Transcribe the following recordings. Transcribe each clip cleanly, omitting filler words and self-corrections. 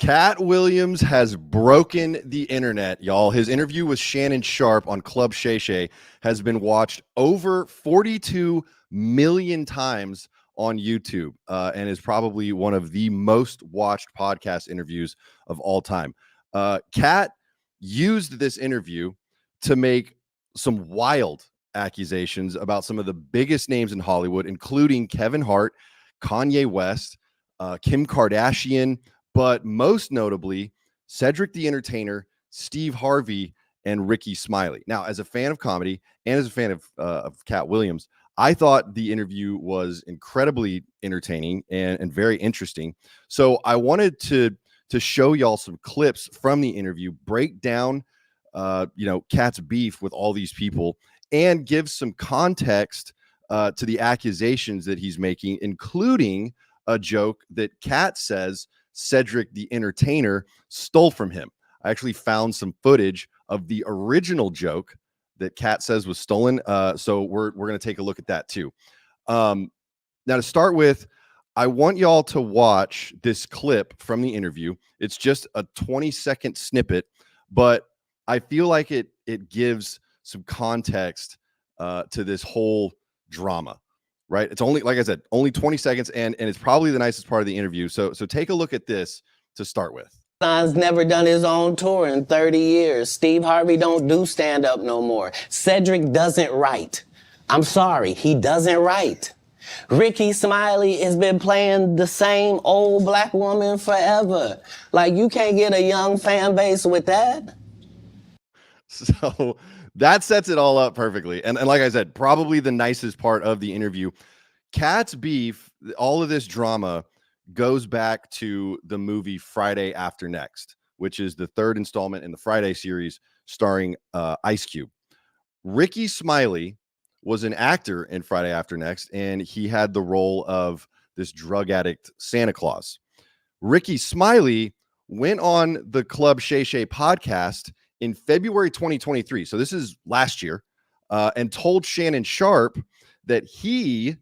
Katt Williams has broken the internet, y'all. His interview with Shannon Sharpe on Club Shay has been watched over 42 million times on YouTube and is probably one of the most watched podcast interviews of all time. Katt used this interview to make some wild accusations about some of the biggest names in Hollywood, including Kevin Hart, Kanye West, Kim Kardashian, but most notably, Cedric The Entertainer, Steve Harvey, and Ricky Smiley. Now, as a fan of comedy and as a fan of Katt Williams, I thought the interview was incredibly entertaining and very interesting. So I wanted to show y'all some clips from the interview, break down, Katt's beef with all these people, and give some context to the accusations that he's making, including a joke that Katt says Cedric the Entertainer stole from him. I actually found some footage of the original joke that Katt says was stolen. So we're going to take a look at that too. Now to start with, I want y'all to watch this clip from the interview. It's just a 20-second snippet, but I feel like it gives some context to this whole drama. Right. It's only, like I said, only 20 seconds. And it's probably the nicest part of the interview. So take a look at this to start with. He's never done his own tour in 30 years. Steve Harvey don't do stand-up no more. Cedric doesn't write. I'm sorry, he doesn't write. Ricky Smiley has been playing the same old black woman forever. Like, you can't get a young fan base with that. So that sets it all up perfectly. And like I said, probably the nicest part of the interview. Katt's beef, all of this drama goes back to the movie Friday After Next, which is the third installment in the Friday series starring Ice Cube. Ricky Smiley was an actor in Friday After Next, and he had the role of this drug addict Santa Claus. Ricky Smiley went on the Club Shay podcast in February 2023, so this is last year, and told Shannon Sharpe that he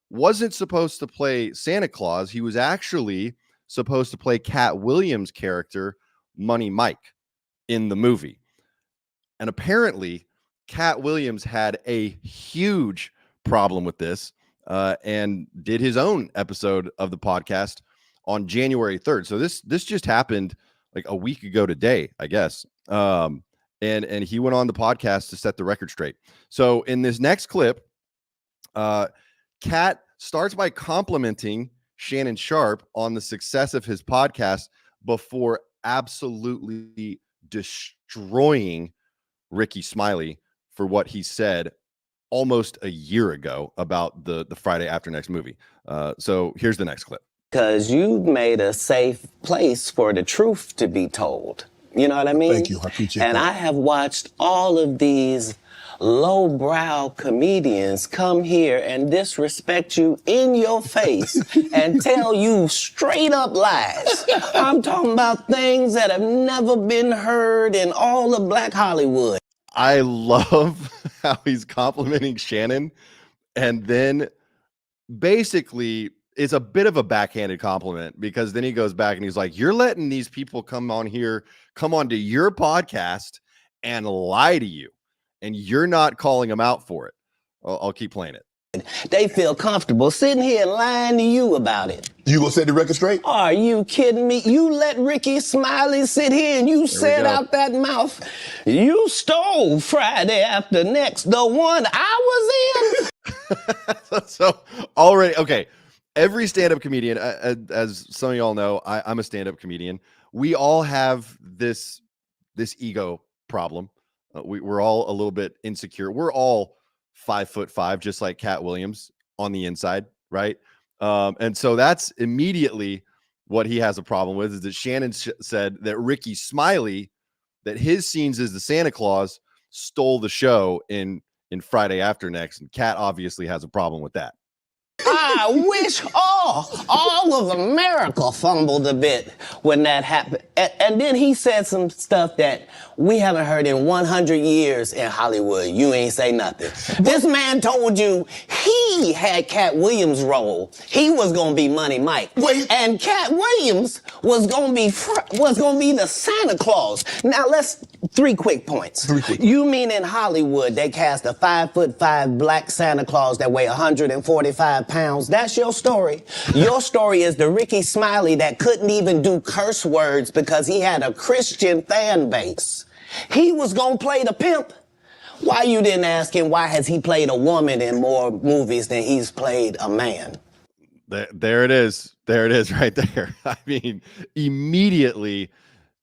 wasn't supposed to play Santa Claus. He was actually supposed to play Katt Williams' character, Money Mike, in the movie. And apparently, Katt Williams had a huge problem with this and did his own episode of the podcast on January 3rd. So this just happened like a week ago today, I guess. And he went on the podcast to set the record straight. So in this next clip, Katt starts by complimenting Shannon Sharpe on the success of his podcast before absolutely destroying Ricky Smiley for what he said almost a year ago about the Friday After Next movie. So here's the next clip. Because you made a safe place for the truth to be told. You know what I mean? Thank you. I appreciate that. And I have watched all of these lowbrow comedians come here and disrespect you in your face and tell you straight up lies. I'm talking about things that have never been heard in all of Black Hollywood. I love how he's complimenting Shannon, and then basically it's a bit of a backhanded compliment, because then he goes back and he's like, you're letting these people come onto your podcast and lie to you, and you're not calling them out for it. I'll keep playing it. They feel comfortable sitting here and lying to you about it. You gonna set the record straight? Are you kidding me? You let Ricky Smiley sit here and you said out that mouth, you stole Friday After Next, the one I was in. So already, okay. Every stand-up comedian, as some of y'all know, I'm a stand-up comedian. We all have this ego problem. We're all a little bit insecure. We're all 5'5", just like Katt Williams on the inside, right? And so that's immediately what he has a problem with, is that Shannon said that Ricky Smiley, that his scenes as the Santa Claus, stole the show in Friday After Next, and Katt obviously has a problem with that. I wish all all of America fumbled a bit when that happened. And then he said some stuff that we haven't heard in 100 years in Hollywood. You ain't say nothing. This man told you he had Katt Williams' role. He was gonna be Money Mike. Wait. And Katt Williams was gonna be the Santa Claus. Now let's 3 quick points. You mean in Hollywood they cast a 5'5" black Santa Claus that weigh 145 pounds? That's your story. Your story is the Ricky Smiley that couldn't even do curse words because he had a Christian fan base. He was gonna play the pimp. Why you didn't ask him why has he played a woman in more movies than he's played a man? There it is. There it is right there. I mean, immediately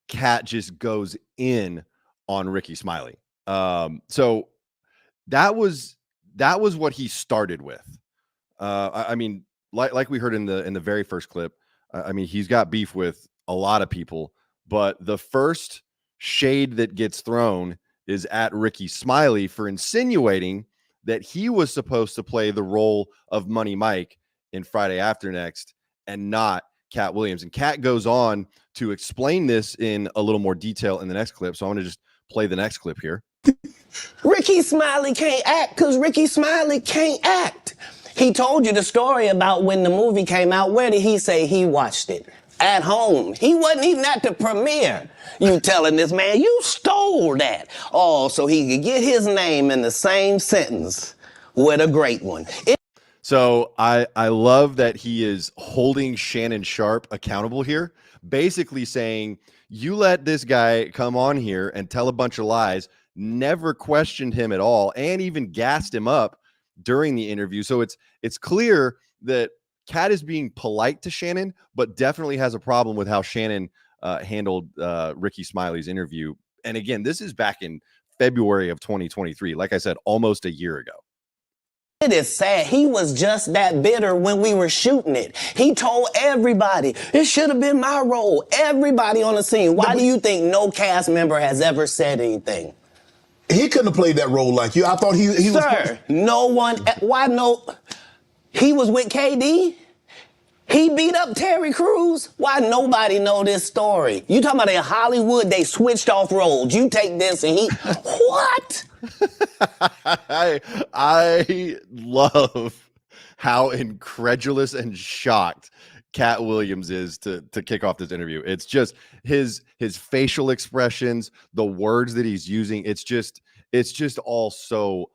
Katt just goes in on Ricky Smiley. So that was what he started with. I mean, like we heard in the very first clip, I mean, he's got beef with a lot of people, but the first shade that gets thrown is at Ricky Smiley for insinuating that he was supposed to play the role of Money Mike in Friday After Next and not Katt Williams. And Katt goes on to explain this in a little more detail in the next clip. So I want to just play the next clip here. Ricky Smiley can't act because Ricky Smiley can't act. He told you the story about when the movie came out. Where did he say he watched it? At home. He wasn't even at the premiere. You telling this man, you stole that. Oh, so he could get his name in the same sentence with a great one. So I love that he is holding Shannon Sharpe accountable here, basically saying, you let this guy come on here and tell a bunch of lies, never questioned him at all, and even gassed him up during the interview. So it's clear that Katt is being polite to Shannon, but definitely has a problem with how Shannon handled Ricky Smiley's interview. And again, this is back in February of 2023. Like I said, almost a year ago. It is sad. He was just that bitter when we were shooting it. He told everybody, it should have been my role. Everybody on the scene. Why do you think no cast member has ever said anything? He couldn't have played that role like you. I thought he was... Sir, no one... Why no... He was with KD? He beat up Terry Crews? Why nobody know this story? You talking about in Hollywood, they switched off roles. You take this and he... What? I love how incredulous and shocked Katt Williams is to kick off this interview. It's just his facial expressions, the words that he's using. It's just all so...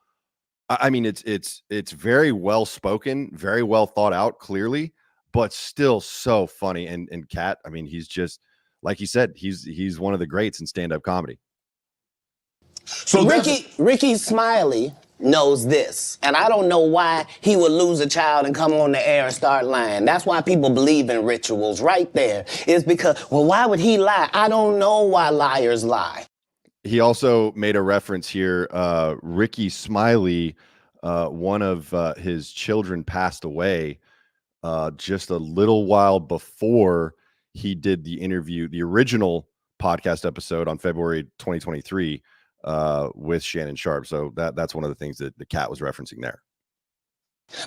I mean, it's very well spoken, very well thought out, clearly, but still so funny. And Katt, I mean, he's just, like he said, he's one of the greats in stand-up comedy. So Ricky Smiley knows this, and I don't know why he would lose a child and come on the air and start lying. That's why people believe in rituals right there. It's because, well, why would he lie? I don't know why liars lie. He also made a reference here. Ricky Smiley, one of his children passed away just a little while before he did the interview, the original podcast episode on February 2023 with Shannon Sharpe. So that's one of the things that the Katt was referencing there.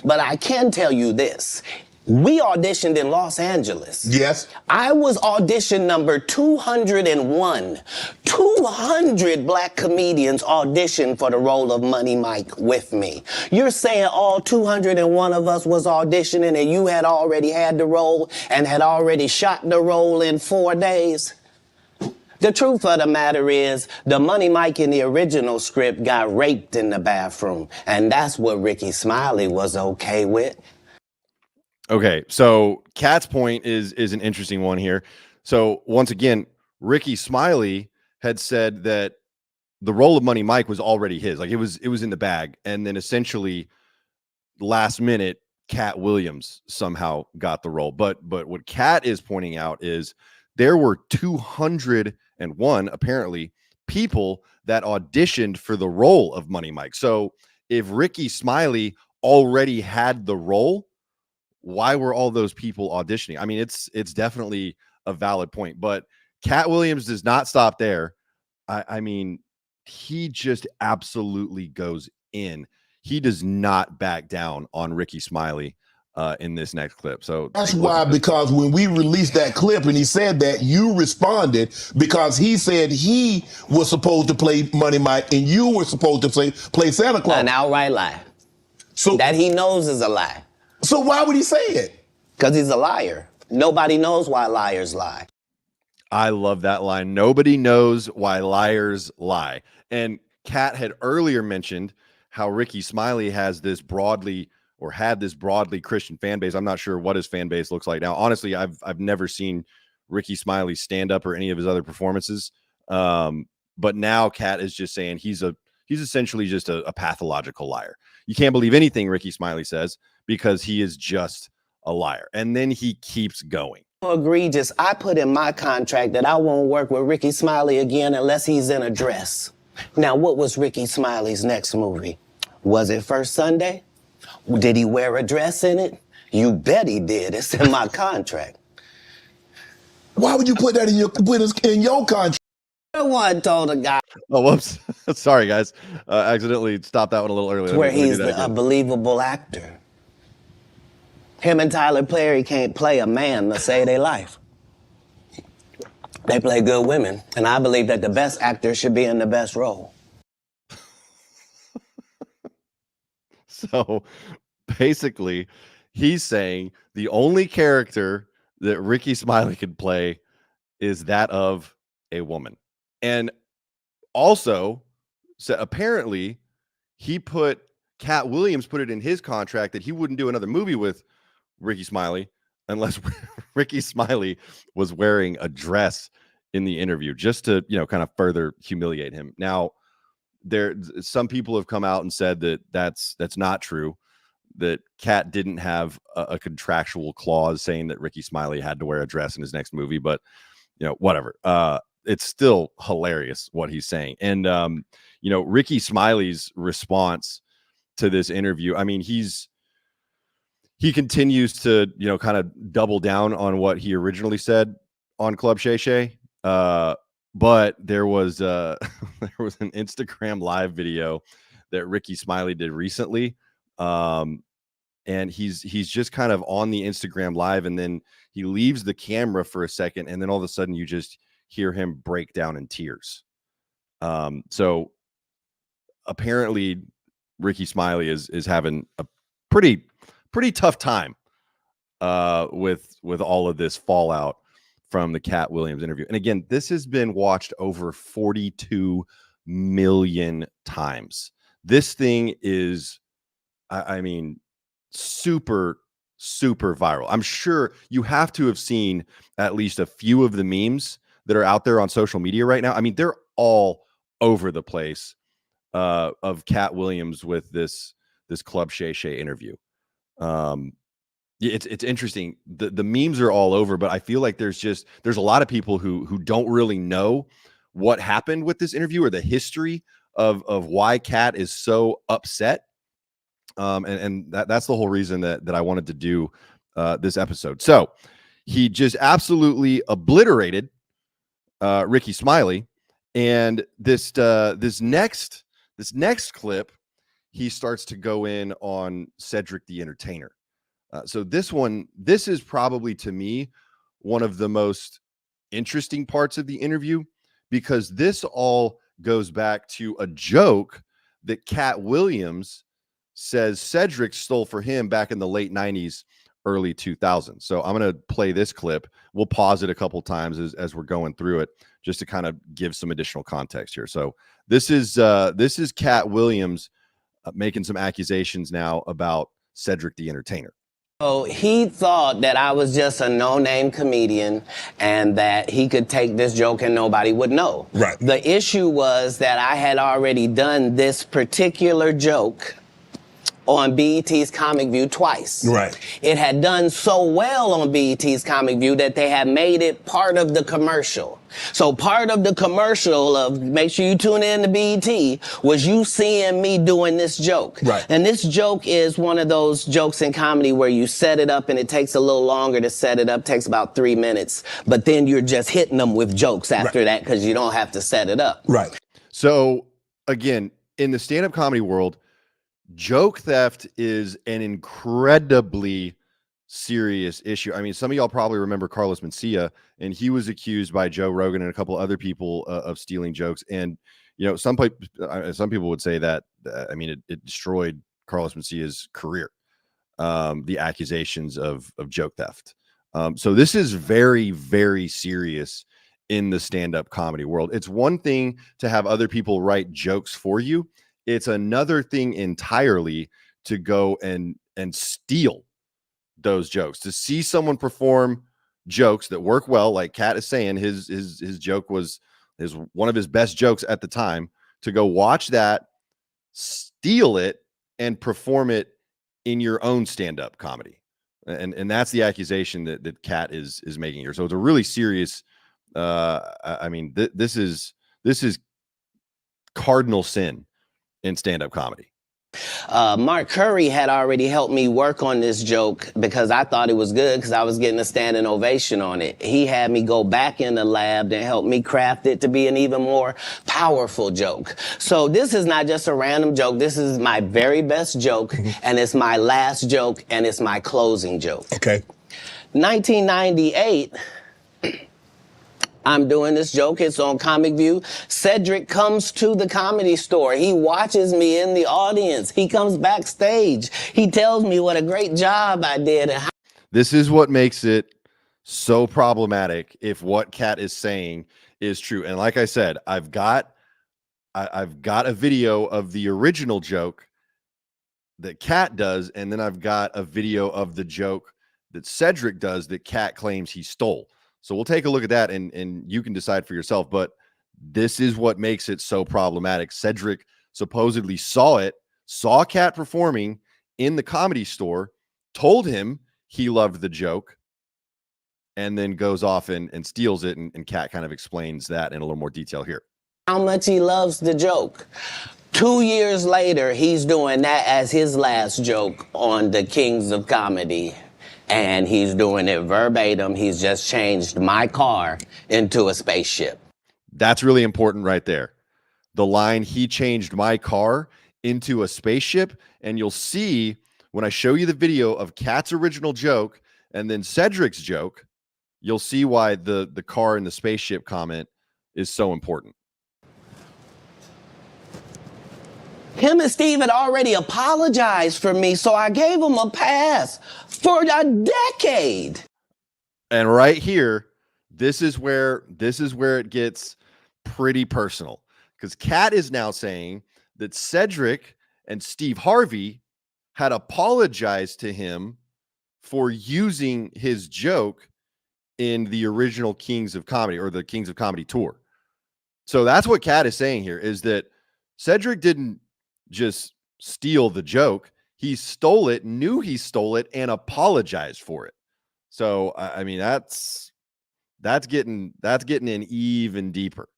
But I can tell you this. We auditioned in Los Angeles. Yes. I was audition number 201. 200 black comedians auditioned for the role of Money Mike with me. You're saying all 201 of us was auditioning and you had already had the role and had already shot the role in 4 days? The truth of the matter is, the Money Mike in the original script got raped in the bathroom, and that's what Ricky Smiley was okay with. Okay, so Katt's point is an interesting one here. So once again, Ricky Smiley had said that the role of Money Mike was already his, like it was in the bag, and then essentially last minute Katt Williams somehow got the role. But what Katt is pointing out is there were 201 apparently people that auditioned for the role of Money Mike. So if Ricky Smiley already had the role, why were all those people auditioning? I mean, it's definitely a valid point, but Katt Williams does not stop there. I mean, he just absolutely goes in. He does not back down on Ricky Smiley. in this next clip. So that's why, because when we released that clip and he said that, you responded because he said he was supposed to play Money Mike and you were supposed to play Santa Claus. An outright lie. So That he knows is a lie. So why would he say it? Because he's a liar. Nobody knows why liars lie. I love that line. Nobody knows why liars lie. And Katt had earlier mentioned how Ricky Smiley has this broadly had this broadly Christian fan base. I'm not sure what his fan base looks like now. Honestly, I've never seen Ricky Smiley stand up or any of his other performances. But now Katt is just saying he's essentially just a pathological liar. You can't believe anything Ricky Smiley says because he is just a liar. And then he keeps going. Egregious. I put in my contract that I won't work with Ricky Smiley again unless he's in a dress. Now, what was Ricky Smiley's next movie? Was it First Sunday? Did he wear a dress in it? You bet he did. It's in my contract. Why would you put that in your contract? The one told a guy. Oh, whoops. Sorry, guys. Accidentally stopped that one a little early. Where he's a believable actor. Him and Tyler Perry can't play a man to save their life. They play good women, and I believe that the best actor should be in the best role. So basically, he's saying the only character that Ricky Smiley could play is that of a woman. And also, so apparently, Katt Williams put it in his contract that he wouldn't do another movie with Ricky Smiley unless Ricky Smiley was wearing a dress in the interview, just to, kind of further humiliate him. Now, some people have come out and said that that's not true, that Katt didn't have a contractual clause saying that Ricky Smiley had to wear a dress in his next movie, but whatever. It's still hilarious what he's saying. And Ricky Smiley's response to this interview, I mean, he continues to kind of double down on what he originally said on Club Shay. But there was an Instagram live video that Ricky Smiley did recently. And he's just kind of on the Instagram live, and then he leaves the camera for a second, and then all of a sudden you just hear him break down in tears. So apparently Ricky Smiley is having a pretty tough time with all of this fallout from the Katt Williams interview. And again, this has been watched over 42 million times. This thing is, I mean, super viral. I'm sure you have to have seen at least a few of the memes that are out there on social media right now. I mean, they're all over the place of Katt Williams with this Club Shay interview. It's interesting. The memes are all over, but I feel like there's a lot of people who don't really know what happened with this interview or the history of why Katt is so upset. And that's the whole reason that I wanted to do this episode. So he just absolutely obliterated Ricky Smiley, and this next clip, he starts to go in on Cedric the Entertainer. So this is probably, to me, one of the most interesting parts of the interview, because this all goes back to a joke that Katt Williams says Cedric stole for him back in the late 90s, early 2000s. So I'm going to play this clip. We'll pause it a couple times as we're going through it, just to kind of give some additional context here. So this is Katt Williams making some accusations now about Cedric the Entertainer. So he thought that I was just a no-name comedian and that he could take this joke and nobody would know. Right. The issue was that I had already done this particular joke on BET's Comic View twice. Right. It had done so well on BET's Comic View that they had made it part of the commercial. So part of the commercial of make sure you tune in to BET was you seeing me doing this joke. Right. And this joke is one of those jokes in comedy where you set it up and it takes a little longer to set it up, takes about 3 minutes, but then you're just hitting them with jokes after that because you don't have to set it up. Right. So again, in the stand-up comedy world, joke theft is an incredibly serious issue. I mean, some of y'all probably remember Carlos Mencia, and he was accused by Joe Rogan and a couple other people of stealing jokes. And some people would say that I mean it destroyed Carlos Mencia's career. The accusations of joke theft. So this is very, very serious in the stand-up comedy world. It's one thing to have other people write jokes for you. It's another thing entirely to go and steal those jokes. To see someone perform jokes that work well, like Katt is saying, his joke was one of his best jokes at the time. To go watch that, steal it, and perform it in your own stand-up comedy, and that's the accusation that Katt is making here. So it's a really serious. I mean, this is cardinal sin in stand-up comedy. Mark Curry had already helped me work on this joke because I thought it was good because I was getting a standing ovation on it. He had me go back in the lab and help me craft it to be an even more powerful joke. So this is not just a random joke. This is my very best joke, and it's my last joke, and it's my closing joke. Okay. 1998, I'm doing this joke. It's on Comic View. Cedric comes to the Comedy Store. He watches me in the audience. He comes backstage. He tells me what a great job I did. And this is what makes it so problematic if what Katt is saying is true. And like I said, I've got a video of the original joke that Katt does, and then I've got a video of the joke that Cedric does that Katt claims he stole. So we'll take a look at that, and you can decide for yourself. But this is what makes it so problematic. Cedric supposedly saw Katt performing in the Comedy Store, told him he loved the joke, and then goes off and steals it. And Katt kind of explains that in a little more detail here. how much he loves the joke. 2 years later, he's doing that as his last joke on the Kings of Comedy. And he's doing it verbatim. He's just changed my car into a spaceship. That's really important right there. The line, he changed my car into a spaceship. And you'll see when I show you the video of Katt's original joke and then Cedric's joke, you'll see why the car and the spaceship comment is so important. Him and Steve had already apologized for me, so I gave him a pass for a decade. And right here, this is where it gets pretty personal, because Katt is now saying that Cedric and Steve Harvey had apologized to him for using his joke in the original Kings of Comedy, or the Kings of Comedy tour. So that's what Katt is saying here, is that Cedric didn't just steal the joke. He stole it, knew he stole it, and apologized for it. So I mean, that's getting in even deeper.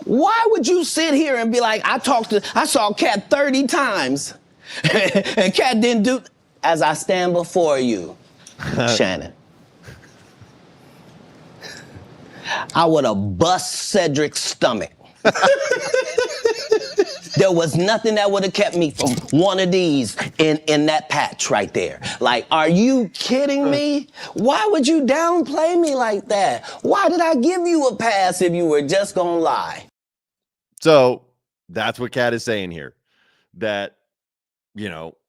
Why would you sit here and be like, I saw Katt 30 times and Katt didn't do as I stand before you, Shannon. I would have bust Cedric's stomach. There was nothing that would have kept me from one of these in that patch right there. Like, are you kidding me? Why would you downplay me like that? Why did I give you a pass if you were just gonna lie? So that's what Katt is saying here. That,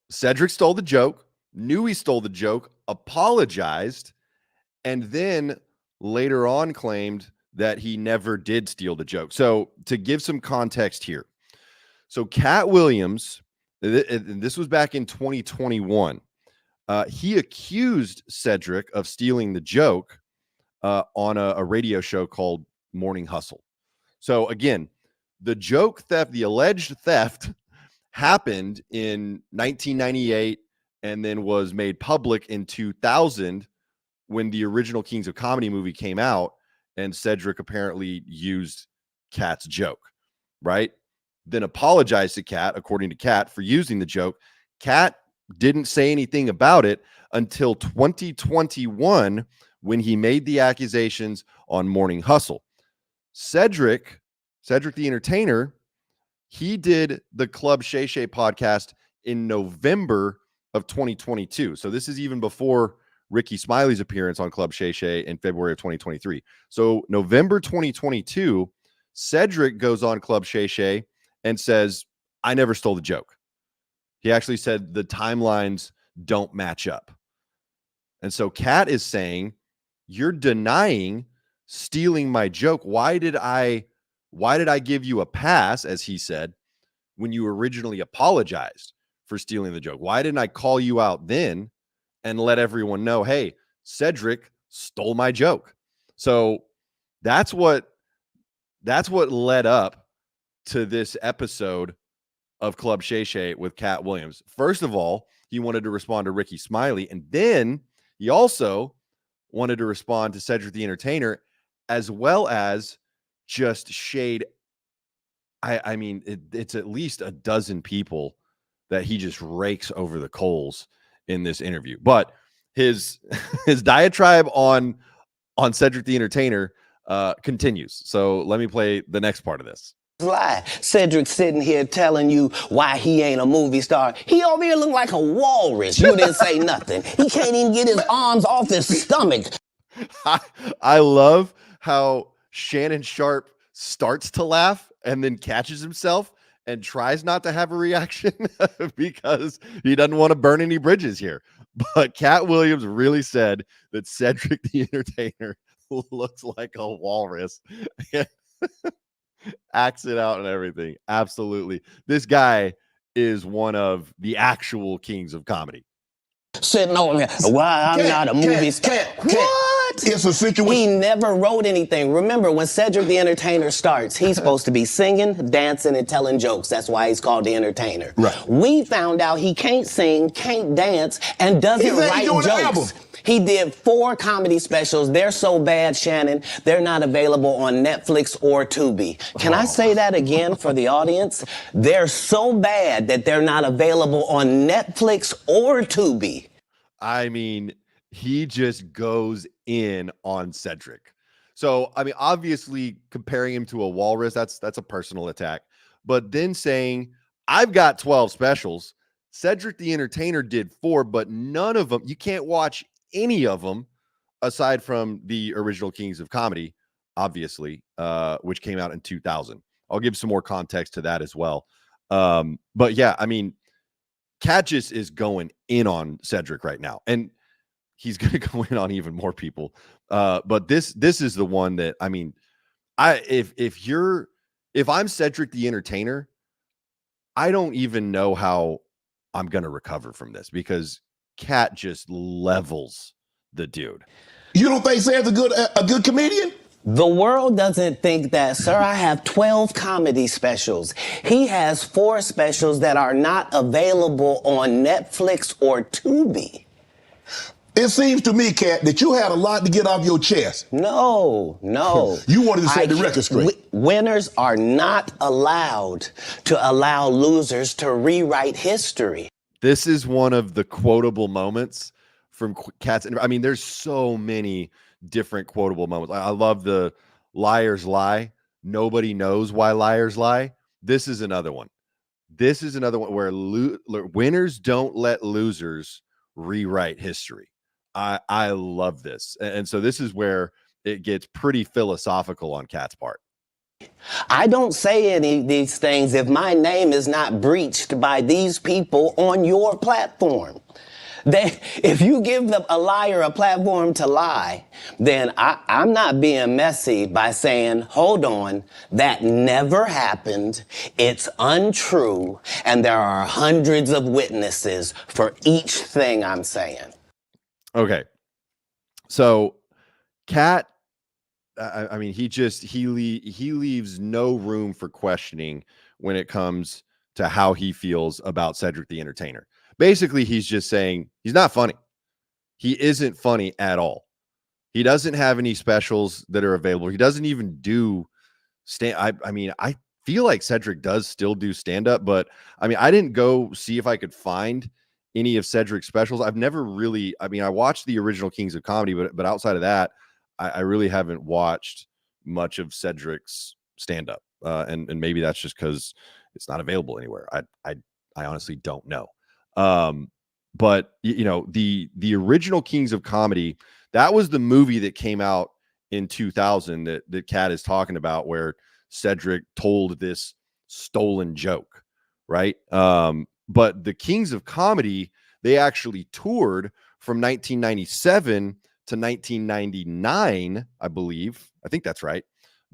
Cedric stole the joke, knew he stole the joke, apologized, and then later on claimed that he never did steal the joke. So to give some context here. So Katt Williams, and this was back in 2021, he accused Cedric of stealing the joke on a radio show called Morning Hustle. So again, the joke theft, the alleged theft, happened in 1998 and then was made public in 2000 when the original Kings of Comedy movie came out, and Cedric apparently used Katt's joke, right? Then apologized to Katt, according to Katt, for using the joke. Katt didn't say anything about it until 2021 when he made the accusations on Morning Hustle. Cedric the Entertainer, he did the Club Shay podcast in November of 2022. So this is even before Ricky Smiley's appearance on Club Shay Shay in February of 2023. So November 2022, Cedric goes on Club Shay Shay and says, I never stole the joke. He actually said the timelines don't match up. And so Katt is saying, you're denying stealing my joke. Why did I give you a pass, as he said, when you originally apologized for stealing the joke? Why didn't I call you out then and let everyone know, hey, Cedric stole my joke? So that's what led up to this episode of Club Shay Shay with Katt Williams. First of all, he wanted to respond to Ricky Smiley, and then he also wanted to respond to Cedric the Entertainer, as well as just shade. I mean, it's at least a dozen people that he just rakes over the coals in this interview. But his diatribe on Cedric the Entertainer continues. So let me play the next part of this. Lie. Cedric sitting here telling you why he ain't a movie star. He over here look like a walrus. You didn't say nothing. He can't even get his arms off his stomach. I love how Shannon Sharpe starts to laugh and then catches himself and tries not to have a reaction because he doesn't want to burn any bridges here. But Katt Williams really said that Cedric the Entertainer looks like a walrus. Acts it out and everything. Absolutely. This guy is one of the actual kings of comedy. Sitting over here, why I'm not a movie star. What? It's a situation. He never wrote anything. Remember, when Cedric the Entertainer starts, he's supposed to be singing, dancing, and telling jokes. That's why he's called the Entertainer. Right. We found out he can't sing, can't dance, and doesn't write jokes. He did 4 comedy specials. They're so bad, Shannon, they're not available on Netflix or Tubi. Can I say that again for the audience? They're so bad that they're not available on Netflix or Tubi. I mean, he just goes in on Cedric. So, I mean, obviously comparing him to a walrus, that's a personal attack. But then saying, I've got 12 specials. Cedric the Entertainer did 4, but none of them, you can't watch any of them aside from the original Kings of Comedy, obviously, which came out in 2000. I'll give some more context to that as well. But yeah, I mean, Katt just is going in on Cedric right now, and he's going to go in on even more people. But this is the one that, I mean, if I'm Cedric the Entertainer, I don't even know how I'm going to recover from this, because Katt just levels the dude. You don't think Sam's a good comedian? The world doesn't think that, sir. I have 12 comedy specials. He has 4 specials that are not available on Netflix or Tubi. It seems to me, Katt, that you had a lot to get off your chest. No. You wanted to set the record straight. Winners are not allowed to allow losers to rewrite history. This is one of the quotable moments from Katt's. I mean, there's so many different quotable moments. I love the liars lie. Nobody knows why liars lie. This is another one. This is another one where winners don't let losers rewrite history. I love this. And so this is where it gets pretty philosophical on Katt's part. I don't say any of these things if my name is not breached by these people on your platform. If you give a liar a platform to lie, then I'm not being messy by saying, hold on, that never happened, it's untrue, and there are hundreds of witnesses for each thing I'm saying. Okay. So Katt, I mean, he leaves no room for questioning when it comes to how he feels about Cedric the Entertainer. Basically, he's just saying he's not funny. He isn't funny at all. He doesn't have any specials that are available. He doesn't even do I mean, I feel like Cedric does still do stand-up, but I mean, I didn't go see if I could find any of Cedric's specials. I've never really, I mean, I watched the original Kings of Comedy, but outside of that, I really haven't watched much of Cedric's stand-up. And maybe that's just because it's not available anywhere. I honestly don't know. But you know, the original Kings of Comedy, that was the movie that came out in 2000 that Katt is talking about, where Cedric told this stolen joke, right? But the Kings of Comedy, they actually toured from 1997 to 1999, I believe. I think that's right,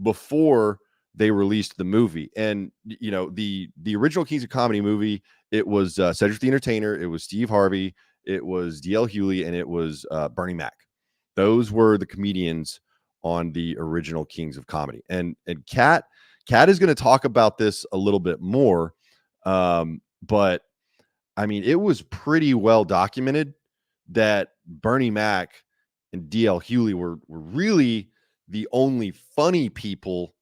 before they released the movie. And you know, the original Kings of Comedy movie, it was Cedric the Entertainer, it was Steve Harvey, it was DL Hewley, and it was Bernie Mac. Those were the comedians on the original Kings of Comedy. And Katt is going to talk about this a little bit more. But I mean, it was pretty well documented that Bernie Mac and DL Hewley were really the only funny people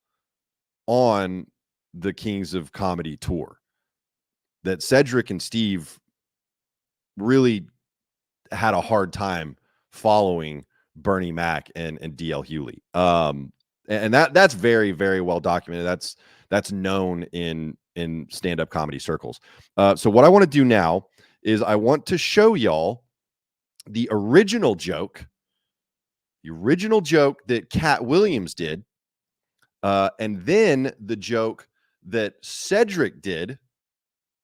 on the Kings of Comedy tour. That Cedric and Steve really had a hard time following Bernie Mac and DL Hewley. And that's very, very well documented. That's known in stand-up comedy circles. So what I want to do now is I want to show y'all the original joke that Katt Williams did, and then the joke that Cedric did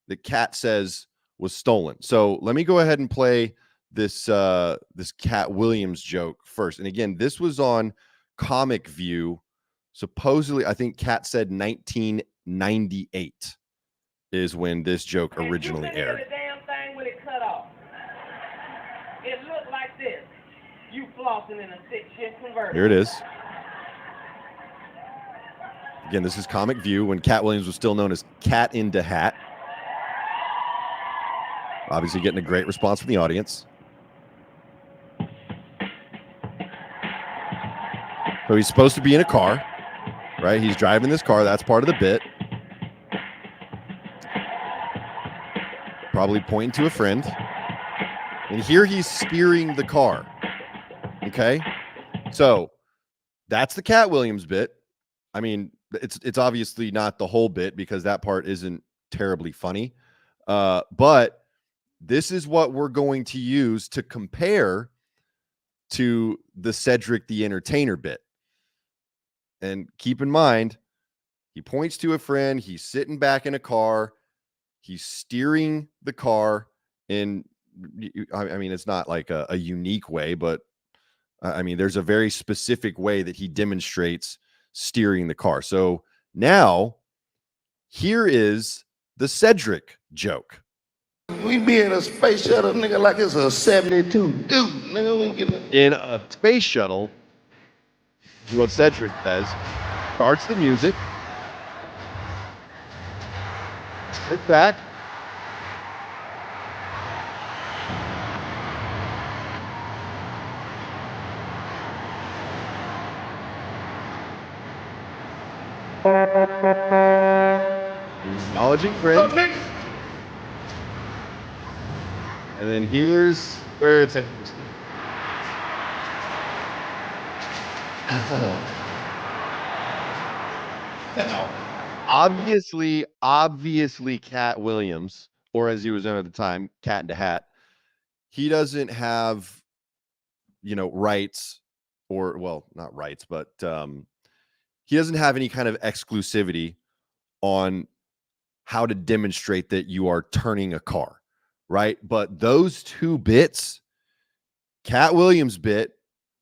that Katt says was stolen. So let me go ahead and play this Katt Williams joke first. And again, this was on Comic View. Supposedly, I think Katt said 1998 is when this joke originally aired. The damn thing with it cut off. It looked like this. You flossing in a 6-shift converter. Here it is. Again, this is Comic View when Katt Williams was still known as Cat into Hat. Obviously getting a great response from the audience. So he's supposed to be in a car, right? He's driving this car. That's part of the bit. Probably pointing to a friend. And here he's steering the car. Okay? So that's the Katt Williams bit. I mean, it's obviously not the whole bit because that part isn't terribly funny. But this is what we're going to use to compare to the Cedric the Entertainer bit. And keep in mind, he points to a friend. He's sitting back in a car. He's steering the car in, I mean, it's not like a unique way, but I mean, there's a very specific way that he demonstrates steering the car. So now here is the Cedric joke. We be in a space shuttle, nigga, like it's a 72. Dude, nigga, we get In a space shuttle, what Cedric says, starts the music. Like that. Acknowledging friend. And then here's where it's interesting. Obviously, Katt Williams, or as he was known at the time, Cat in the Hat, he doesn't have, rights, or, well, not rights, but he doesn't have any kind of exclusivity on how to demonstrate that you are turning a car, right? But those two bits, Katt Williams bit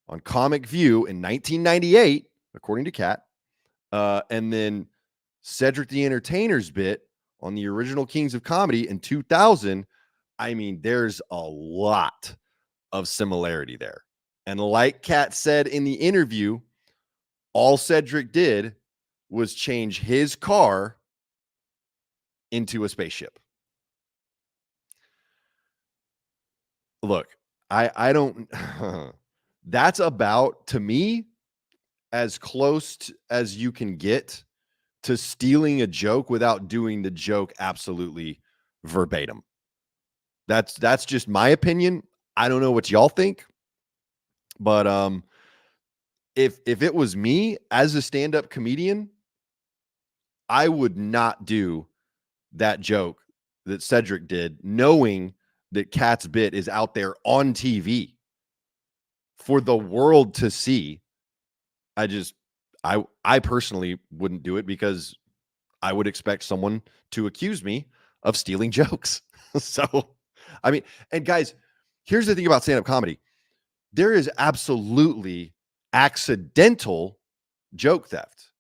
on Comic View in 1998, according to Katt, and then Cedric the Entertainer's bit on the original Kings of Comedy in 2000, I mean, there's a lot of similarity there. And like Katt said in the interview, all Cedric did was change his car into a spaceship. Look, I don't, that's about, to me, as close as you can get to stealing a joke without doing the joke absolutely verbatim. That's just my opinion. I don't know what y'all think, but if it was me as a stand-up comedian, I would not do that joke that Cedric did, knowing that Katt's bit is out there on TV for the world to see, I personally wouldn't do it because I would expect someone to accuse me of stealing jokes. So, I mean, and guys, here's the thing about stand-up comedy. There is absolutely accidental joke theft.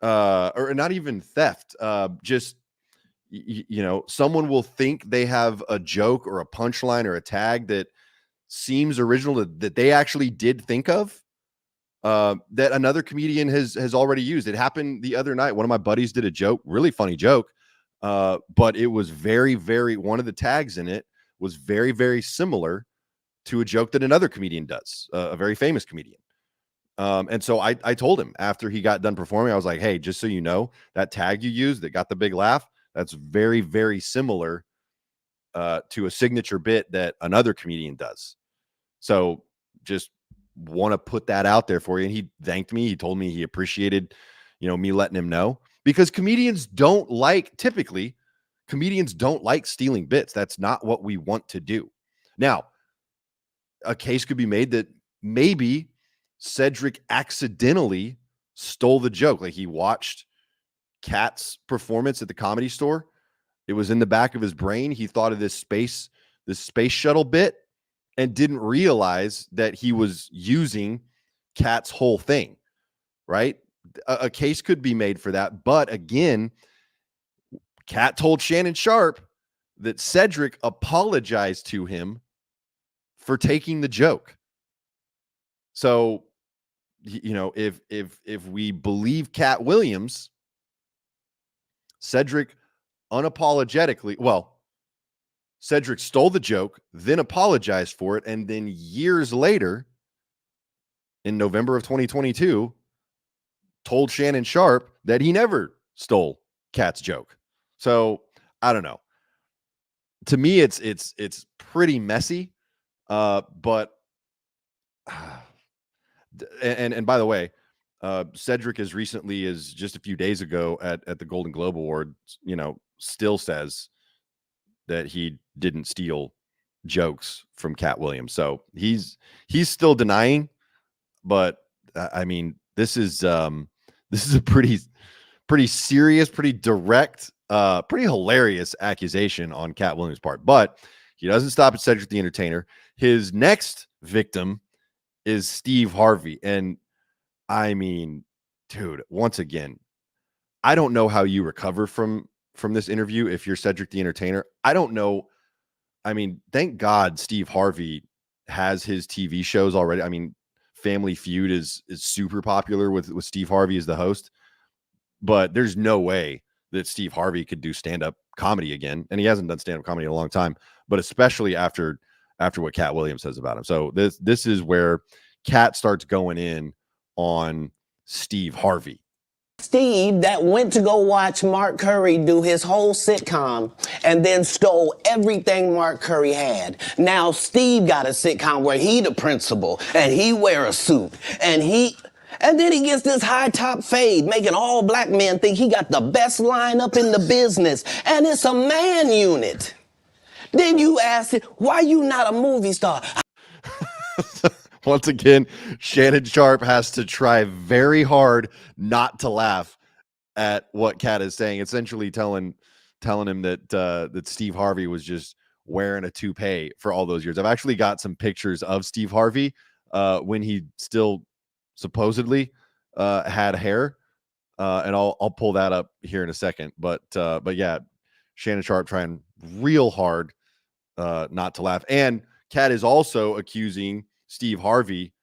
Or not even theft. Just, someone will think they have a joke or a punchline or a tag that seems original that they actually did think of, that another comedian has already used. It happened the other night. One of my buddies did a joke, really funny joke, but it was very, very, one of the tags in it was very, very similar to a joke that another comedian does, a very famous comedian. And so I told him after he got done performing, I was like, hey, just so you know, that tag you used that got the big laugh, that's very, very similar to a signature bit that another comedian does. So just want to put that out there for you. And he thanked me. He told me he appreciated, me letting him know, because comedians don't like stealing bits. That's not what we want to do. Now, a case could be made that maybe Cedric accidentally stole the joke. Like, he watched Katt's performance at the Comedy Store. It was in the back of his brain. He thought of this space shuttle bit and didn't realize that he was using Katt's whole thing, right? A case could be made for that. But again, Katt told Shannon Sharpe that Cedric apologized to him for taking the joke. So, if we believe Katt Williams, Cedric Cedric stole the joke, then apologized for it, and then years later, in November of 2022, told Shannon Sharpe that he never stole Katt's joke. So, I don't know. To me, it's pretty messy. But and by the way, Cedric as recently as just a few days ago at the Golden Globe Awards, still says that he didn't steal jokes from Katt Williams. So he's still denying, but I mean, this is a pretty serious, pretty direct, pretty hilarious accusation on Katt Williams' part. But he doesn't stop at Cedric the Entertainer. His next victim is Steve Harvey. And I mean, dude, once again, I don't know how you recover from this interview if you're Cedric the Entertainer. I don't know. I mean, thank God Steve Harvey has his TV shows already. I mean, Family Feud is super popular with Steve Harvey as the host. But there's no way that Steve Harvey could do stand-up comedy again. And he hasn't done stand-up comedy in a long time, but especially after what Katt Williams says about him. So this is where Katt starts going in on Steve Harvey. Steve that went to go watch Mark Curry do his whole sitcom and then stole everything Mark Curry had. Now Steve got a sitcom where he the principal and he wear a suit and then he gets this high top fade, making all black men think he got the best lineup in the business. And it's a man unit. Then you ask it, why you not a movie star? Once again, Shannon Sharpe has to try very hard not to laugh at what Katt is saying, essentially telling him that Steve Harvey was just wearing a toupee for all those years. I've actually got some pictures of Steve Harvey when he still supposedly had hair, and I'll pull that up here in a second. But yeah, Shannon Sharpe trying real hard not to laugh. And Katt is also accusing Steve Harvey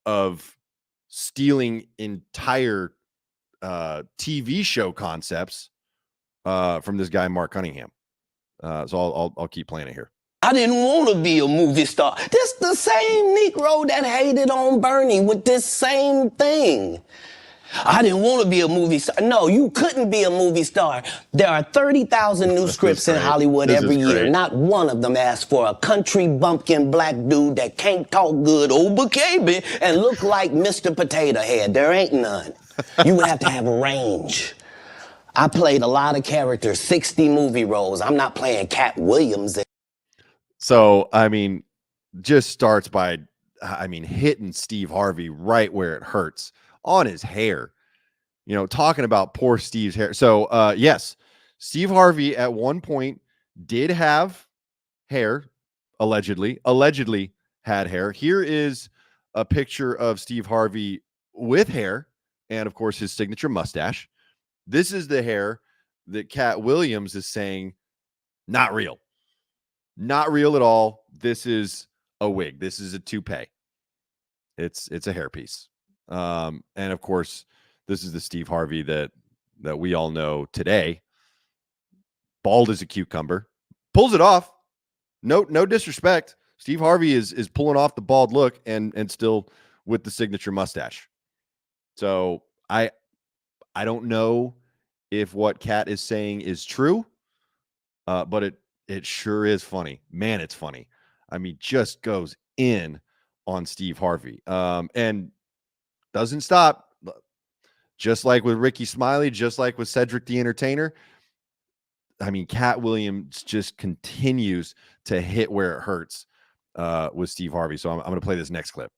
of stealing entire TV show concepts from this guy Mark Cunningham. So I'll keep playing it here. I didn't want to be a movie star. This the same Negro that hated on Bernie with this same thing. I didn't want to be a movie star. No, you couldn't be a movie star. There are 30,000 new scripts in Hollywood every year. Not one of them asks for a country bumpkin black dude that can't talk good, baby, and look like Mr. Potato Head. There ain't none. You would have to have range. I played a lot of characters, 60 movie roles. I'm not playing Katt Williams. So, I mean, just starts by, I mean, hitting Steve Harvey right where it hurts on his hair, talking about poor Steve's hair. So, yes, Steve Harvey at one point did have hair, allegedly had hair. Here is a picture of Steve Harvey with hair and, of course, his signature mustache. This is the hair that Katt Williams is saying, not real. Not real at all. This is a wig. This is a toupee. It's a hairpiece. And of course, this is the Steve Harvey that we all know today. Bald as a cucumber. Pulls it off. No disrespect. Steve Harvey is pulling off the bald look and still with the signature mustache. So I don't know if what Katt is saying is true, but it sure is funny. Man, it's funny. I mean, just goes in on Steve Harvey and doesn't stop. Just like with Ricky Smiley, just like with Cedric The Entertainer. I mean, Katt Williams just continues to hit where it hurts with Steve Harvey. So I'm going to play this next clip.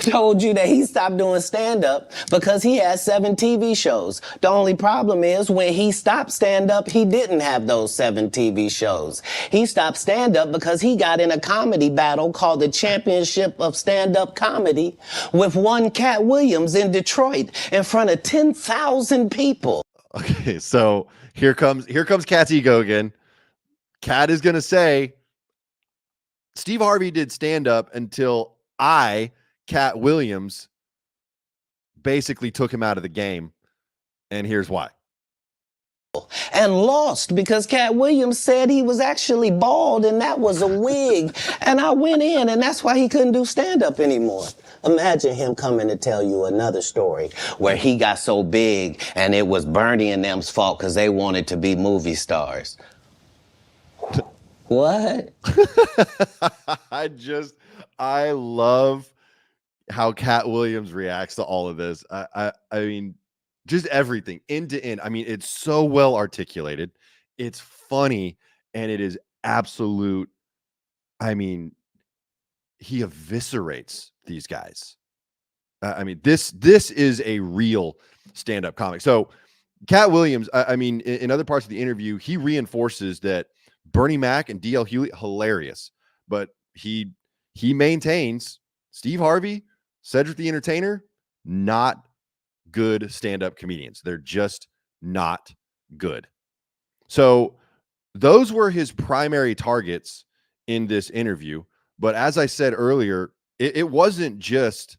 Told you that he stopped doing stand-up because he had 7 TV shows. The only problem is when he stopped stand-up, he didn't have those 7 TV shows. He stopped stand-up because he got in a comedy battle called the Championship of Stand-Up Comedy with one Katt Williams in Detroit in front of 10,000 people. Okay, so here comes Katt's ego again. Katt is going to say, Steve Harvey did stand-up until Katt Williams basically took him out of the game, and here's why. And lost because Katt Williams said he was actually bald and that was a wig. And I went in and that's why he couldn't do stand-up anymore. Imagine him coming to tell you another story where he got so big and it was Bernie and them's fault because they wanted to be movie stars. What? I love how Katt Williams reacts to all of this. I mean, just everything end to end. I mean, it's so well articulated. It's funny and it is absolute. I mean, he eviscerates these guys. I mean, this is a real stand-up comic. So Katt Williams, I mean, in other parts of the interview, he reinforces that Bernie Mac and DL Hughley, hilarious, but he maintains Steve Harvey, Cedric the Entertainer, not good stand-up comedians. They're just not good. So those were his primary targets in this interview. But as I said earlier, it wasn't just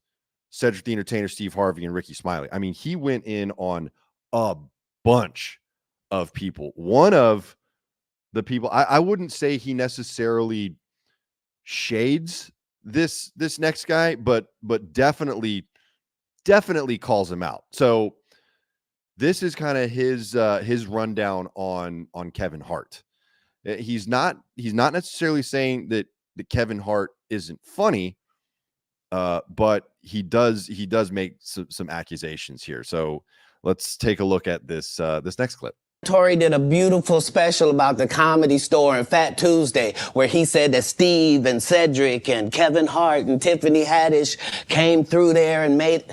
Cedric the Entertainer, Steve Harvey, and Ricky Smiley. I mean, he went in on a bunch of people. One of the people, I wouldn't say he necessarily shades this next guy, but definitely calls him out. So this is kind of his rundown on Kevin Hart. He's not necessarily saying that Kevin Hart isn't funny, but he does make some accusations here. So let's take a look at this next clip. Tori did a beautiful special about the Comedy Store and Fat Tuesday where he said that Steve and Cedric and Kevin Hart and Tiffany Haddish came through there and made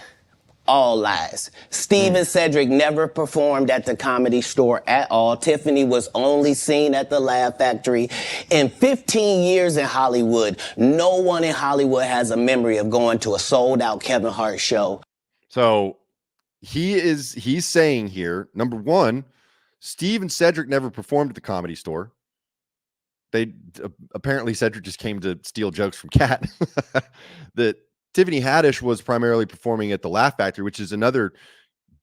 all lies. Steve and Cedric never performed at the Comedy Store at all. Tiffany was only seen at the Laugh Factory. In 15 years in Hollywood, no one in Hollywood has a memory of going to a sold-out Kevin Hart show. So he's saying here, number one, Steve and Cedric never performed at the Comedy Store. They apparently Cedric just came to steal jokes from Katt. That Tiffany Haddish was primarily performing at the Laugh Factory, which is another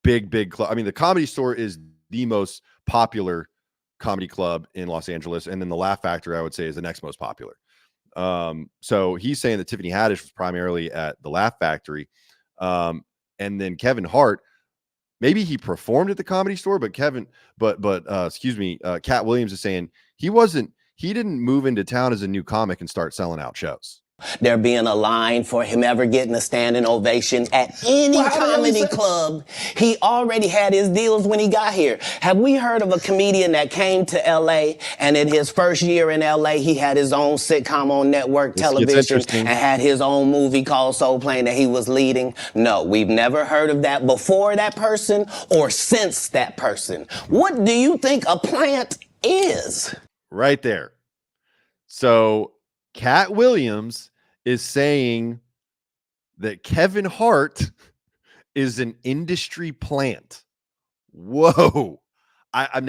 big club. I mean, the Comedy Store is the most popular comedy club in Los Angeles, and then the Laugh Factory, I would say, is the next most popular. So he's saying that Tiffany Haddish was primarily at the Laugh Factory, and then Kevin Hart. Maybe he performed at the Comedy Store, but Katt Williams is saying he didn't move into town as a new comic and start selling out shows. there being a line for him ever getting a standing ovation at any comedy club. He already had his deals when he got here. Have we heard of a comedian that came to LA and in his first year in LA, he had his own sitcom on network television and had his own movie called Soul Plane that he was leading? No, we've never heard of that before that person or since that person. What do you think a plant is? Right there. So Katt Williams is saying that Kevin Hart is an industry plant. Whoa. I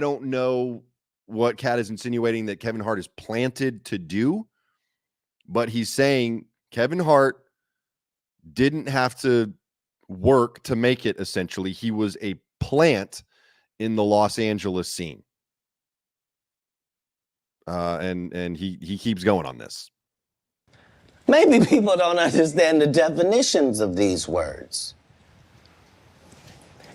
don't know what Katt is insinuating that Kevin Hart is planted to do, but he's saying Kevin Hart didn't have to work to make it, essentially. He was a plant in the Los Angeles scene. And he keeps going on this. Maybe people don't understand the definitions of these words.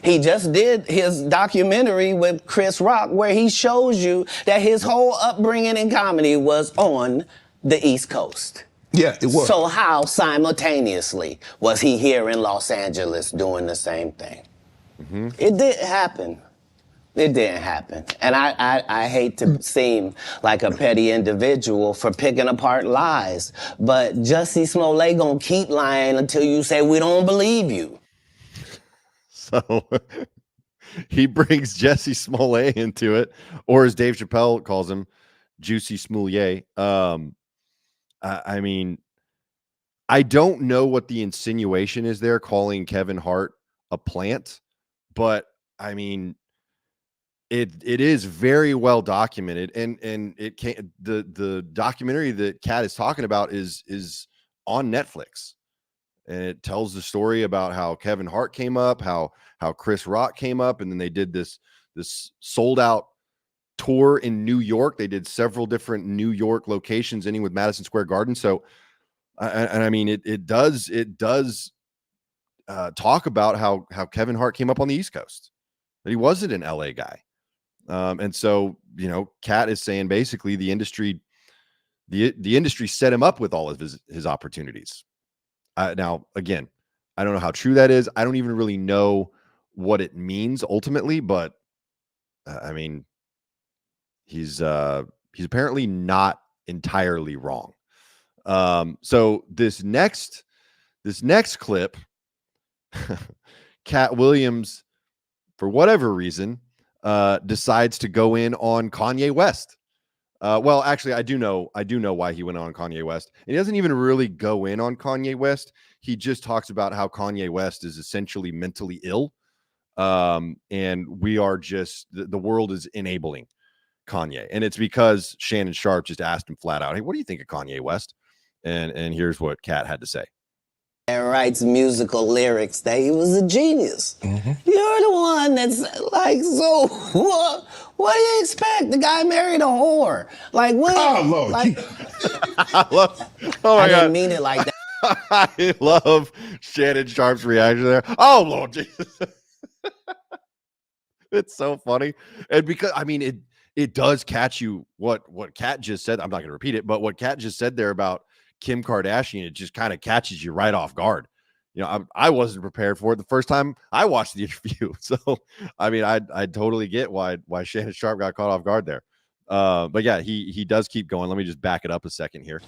He just did his documentary with Chris Rock where he shows you that his whole upbringing in comedy was on the East Coast. Yeah, it was. So how simultaneously was he here in Los Angeles doing the same thing? Mm-hmm. It didn't happen. It didn't happen. And I hate to seem like a petty individual for picking apart lies, but Jussie Smollett gonna keep lying until you say we don't believe you. So he brings Jussie Smollett into it, or as Dave Chappelle calls him, Juicy Smollett. I mean, I don't know what the insinuation is there calling Kevin Hart a plant, but I mean, it is very well documented, and it can't, the documentary that Katt is talking about is on Netflix, and it tells the story about how Kevin Hart came up, how Chris Rock came up, and then they did this sold out tour in New York. They did several different New York locations, ending with Madison Square Garden. So, and I mean, it does talk about how Kevin Hart came up on the East Coast, that he wasn't an LA guy. And so, you know, Katt is saying basically the industry set him up with all of his opportunities. Now, again, I don't know how true that is. I don't even really know what it means ultimately, but I mean, he's apparently not entirely wrong. So this next clip, Katt Williams, for whatever reason, decides to go in on Kanye West. Well, actually, I do know why he went on Kanye West. And he doesn't even really go in on Kanye West. He just talks about how Kanye West is essentially mentally ill. And we are just, the world is enabling Kanye. And it's because Shannon Sharpe just asked him flat out, hey, what do you think of Kanye West? And here's what Katt had to say. And writes musical lyrics that he was a genius. Mm-hmm. You're the one that's like, so what do you expect? The guy married a whore. Like, what? Oh, Lord. Like, I didn't mean it like that. I love Shannon Sharpe's reaction there. Oh, Lord Jesus. It's so funny. And because, I mean, it does catch you what Katt just said. I'm not going to repeat it, but what Katt just said there about Kim Kardashian, it just kind of catches you right off guard. You know, I wasn't prepared for it the first time I watched the interview. So, I mean, I totally get why Shannon Sharpe got caught off guard there. But yeah, he does keep going. Let me just back it up a second here.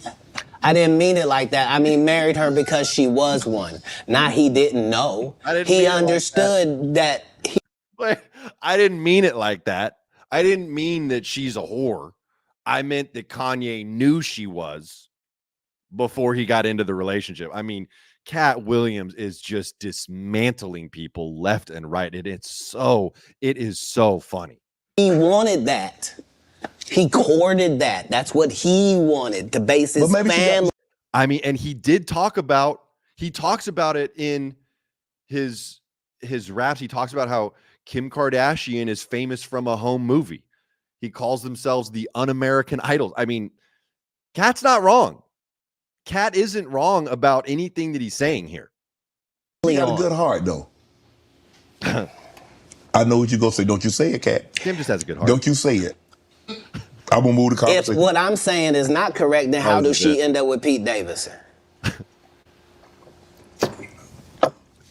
I didn't mean it like that. I mean, married her because she was one. Not he didn't know. He understood that. I didn't mean it like that. I didn't mean that she's a whore. I meant that Kanye knew she was before he got into the relationship. I mean, Katt Williams is just dismantling people left and right. It is so funny. He wanted that. He courted that. That's what he wanted to base his family. I mean, and he talks about it in his raps. He talks about how Kim Kardashian is famous from a home movie. He calls themselves the Un-American Idols. I mean, Katt's not wrong. Katt isn't wrong about anything that he's saying here. He got a good heart, though. I know what you're going to say. Don't you say it, Katt. Kim just has a good heart. Don't you say it. I'm gonna move the If conversation. what I'm saying is not correct, then how was a does she bit. end up with Pete Davidson?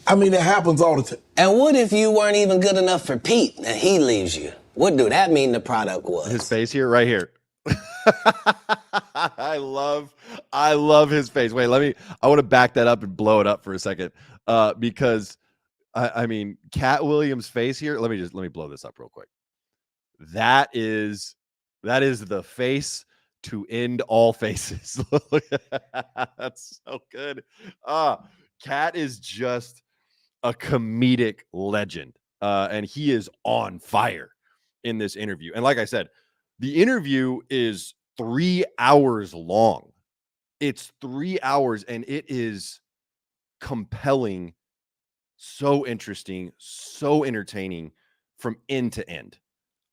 I mean, it happens all the time. And what if you weren't even good enough for Pete and he leaves you? What do that mean the product was? His face here, right here. I love his face. Wait, I want to back that up and blow it up for a second. Because I mean, Katt Williams' face here. Let me blow this up real quick. That is the face to end all faces. That's so good. Katt is just a comedic legend. And he is on fire in this interview. And like I said, the interview is 3 hours long. It's 3 hours and it is compelling, so interesting, so entertaining from end to end.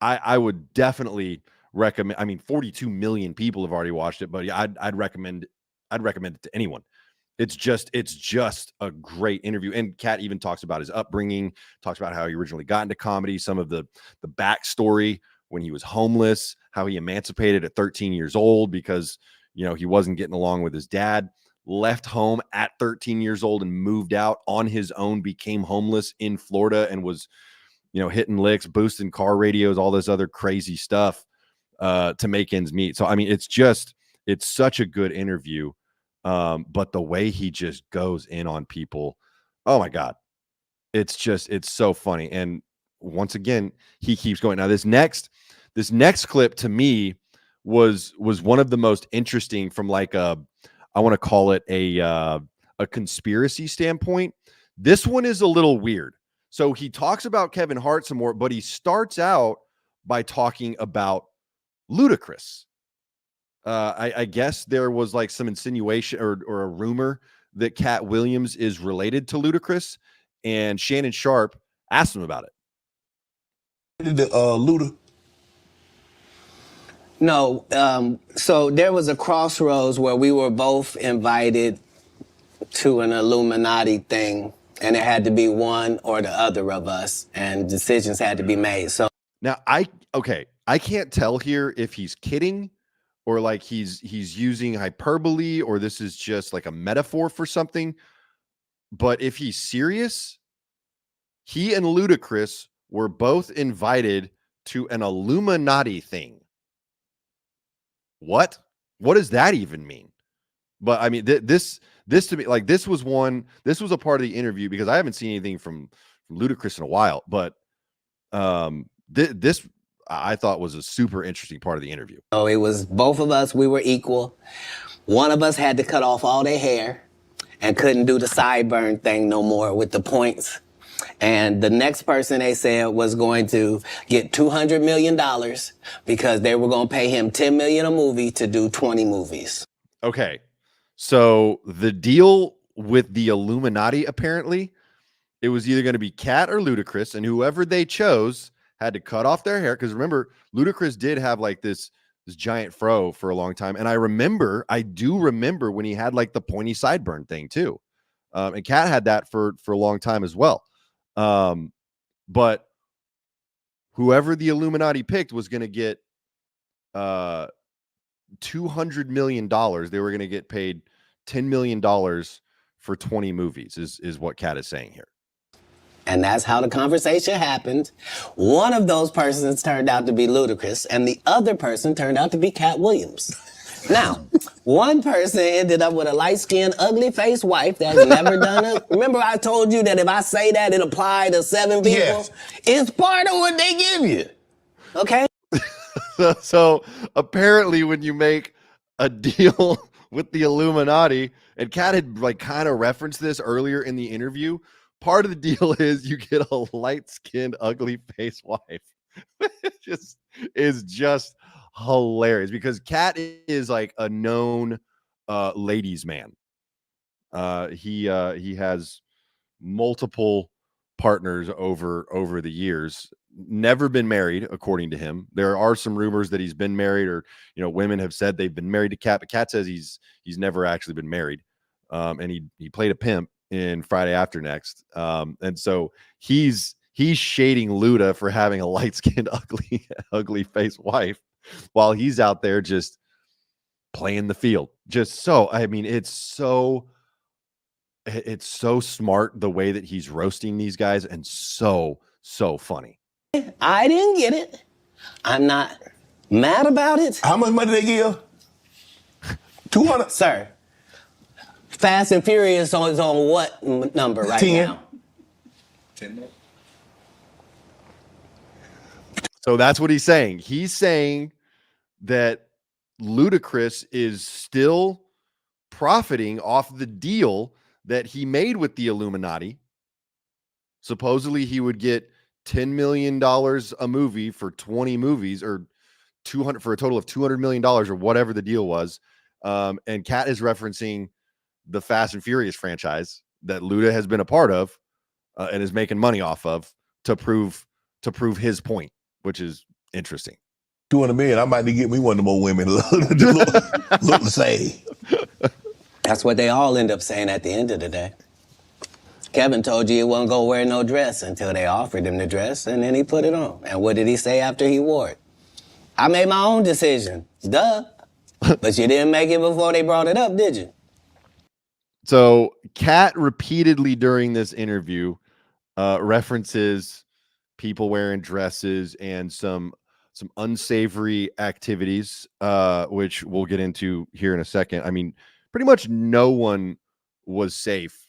I would definitely recommend. I mean, 42 million people have already watched it, but I'd recommend it to anyone. It's just a great interview. And Katt even talks about his upbringing, talks about how he originally got into comedy, some of the backstory when he was homeless, how he emancipated at 13 years old because, you know, he wasn't getting along with his dad, left home at 13 years old and moved out on his own, became homeless in Florida and was, you know, hitting licks, boosting car radios, all this other crazy stuff to make ends meet. So, I mean, it's such a good interview. But the way he just goes in on people, oh my God, it's so funny. And once again, he keeps going. Now this next clip to me was one of the most interesting from like I want to call it a conspiracy standpoint. This one is a little weird. So he talks about Kevin Hart some more, but he starts out by talking about Ludacris. I guess there was like some insinuation or a rumor that Katt Williams is related to Ludacris, and Shannon Sharpe asked him about it. Luda. No, so there was a crossroads where we were both invited to an Illuminati thing, and it had to be one or the other of us, and decisions had to be made. So now I can't tell here if he's kidding or like he's using hyperbole or this is just like a metaphor for something. But if he's serious, he and Ludacris were both invited to an Illuminati thing. What does that even mean? But I mean, this to me, like this was a part of the interview because I haven't seen anything from Ludacris in a while, but this I thought was a super interesting part of the interview. So it was both of us, we were equal. One of us had to cut off all their hair and couldn't do the sideburn thing no more with the points. And the next person they said was going to get $200 million because they were going to pay him $10 million a movie to do 20 movies. Okay. So the deal with the Illuminati, apparently, it was either going to be Katt or Ludacris, and whoever they chose had to cut off their hair. Because remember, Ludacris did have like this giant fro for a long time. And I do remember when he had like the pointy sideburn thing too. And Katt had that for a long time as well. But whoever the Illuminati picked was going to get $200 million. They were going to get paid $10 million for 20 movies is what Katt is saying here. And that's how the conversation happened. One of those persons turned out to be Ludacris, and the other person turned out to be Katt Williams. Now, one person ended up with a light-skinned, ugly-faced wife that's never done it. Remember I told you that if I say that, it applied to 7 people? Yes. It's part of what they give you. Okay? So apparently when you make a deal with the Illuminati, and Katt had like kind of referenced this earlier in the interview, part of the deal is you get a light-skinned, ugly-faced wife. It is just hilarious because Katt is like a known ladies man. He has multiple partners over the years, never been married according to him. There are some rumors that he's been married, or women have said they've been married to Katt, but Katt says he's never actually been married. And he played a pimp in Friday After Next. And so he's shading Luda for having a light-skinned ugly faced wife. while he's out there just playing the field. Just so, I mean, it's so smart the way that he's roasting these guys, and so funny. I didn't get it. I'm not mad about it. How much money they give? 200. Sir, Fast and Furious is on what number right 10. now? 10 more. So that's what he's saying. He's saying that Ludacris is still profiting off the deal that he made with the Illuminati. Supposedly he would get $10 million a movie for 20 movies, or 200 for a total of $200 million, or whatever the deal was. And Katt is referencing the Fast and Furious franchise that Luda has been a part of and is making money off of to prove his point, which is interesting. 200 million. I might need to get me one of the more women look the same. That's what they all end up saying at the end of the day. Kevin told you he wasn't going to wear no dress until they offered him the dress, and then he put it on. And what did he say after he wore it? I made my own decision. Duh. But you didn't make it before they brought it up, did you? So Katt repeatedly during this interview references people wearing dresses and some unsavory activities, which we'll get into here in a second. I mean, pretty much no one was safe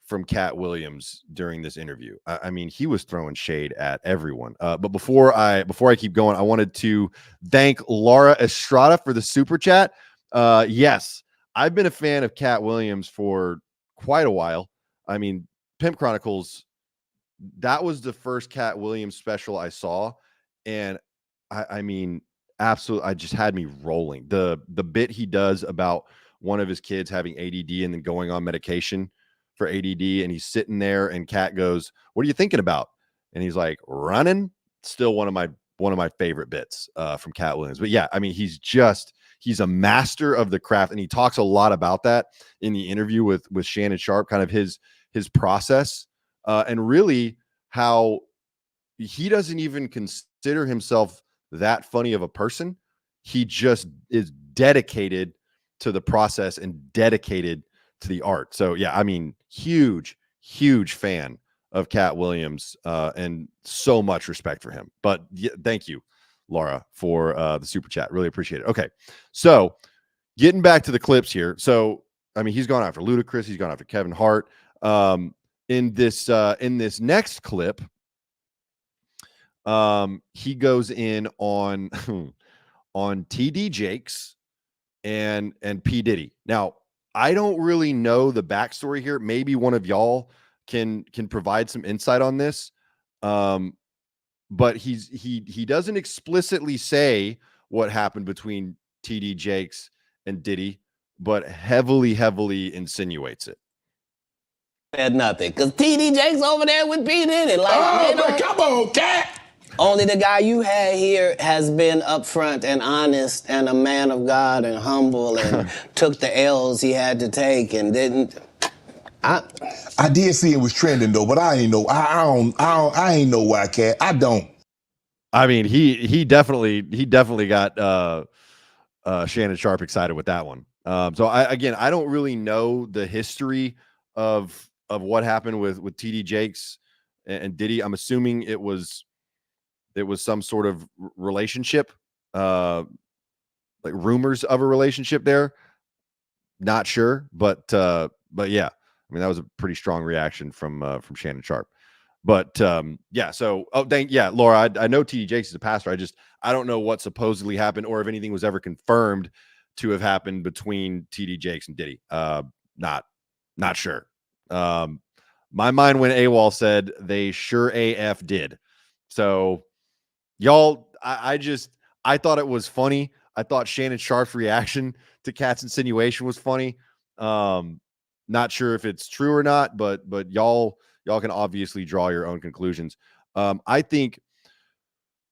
from Katt Williams during this interview. I mean, he was throwing shade at everyone. But before I keep going, I wanted to thank Laura Estrada for the super chat. Yes, I've been a fan of Katt Williams for quite a while. I mean, Pimp Chronicles, that was the first Katt Williams special I saw, and I mean, absolutely, I just had me rolling. The bit he does about one of his kids having ADD and then going on medication for ADD, and he's sitting there, and Katt goes, "What are you thinking about?" And he's like, "Running." Still one of my favorite bits from Katt Williams. But yeah, I mean, he's a master of the craft, and he talks a lot about that in the interview with Shannon Sharpe, kind of his process, and really how he doesn't even consider himself that funny of a person. He just is dedicated to the process and dedicated to the art. So yeah, I mean, huge fan of Katt Williams, and so much respect for him. But yeah, thank you, Laura, for the super chat. Really appreciate it. Okay, so getting back to the clips here. So I mean, he's gone after Ludacris, he's gone after Kevin Hart. In this next clip, he goes in on on TD Jakes and P. Diddy. Now, I don't really know the backstory here. Maybe one of y'all can provide some insight on this. But he doesn't explicitly say what happened between TD Jakes and Diddy, but heavily insinuates it. Said nothing, because TD Jakes over there with P. Diddy. Like, but come on, Katt. Only the guy you had here has been upfront and honest and a man of God and humble and took the L's he had to take and didn't. I did see it was trending though, but I ain't know. I ain't know why, Katt. I don't. I mean, he definitely got Shannon Sharpe excited with that one. So I don't really know the history of what happened with TD Jakes and Diddy. I'm assuming it was some sort of relationship, like rumors of a relationship there. Not sure, but yeah, I mean, that was a pretty strong reaction from Shannon Sharpe. But yeah, so Laura, I know TD Jakes is a pastor. I don't know what supposedly happened, or if anything was ever confirmed to have happened between TD Jakes and Diddy. Not sure. My mind went AWOL, said they sure AF did. So y'all, I thought it was funny. I thought Shannon Sharpe's reaction to Katt's insinuation was funny. Not sure if it's true or not, but y'all can obviously draw your own conclusions. I think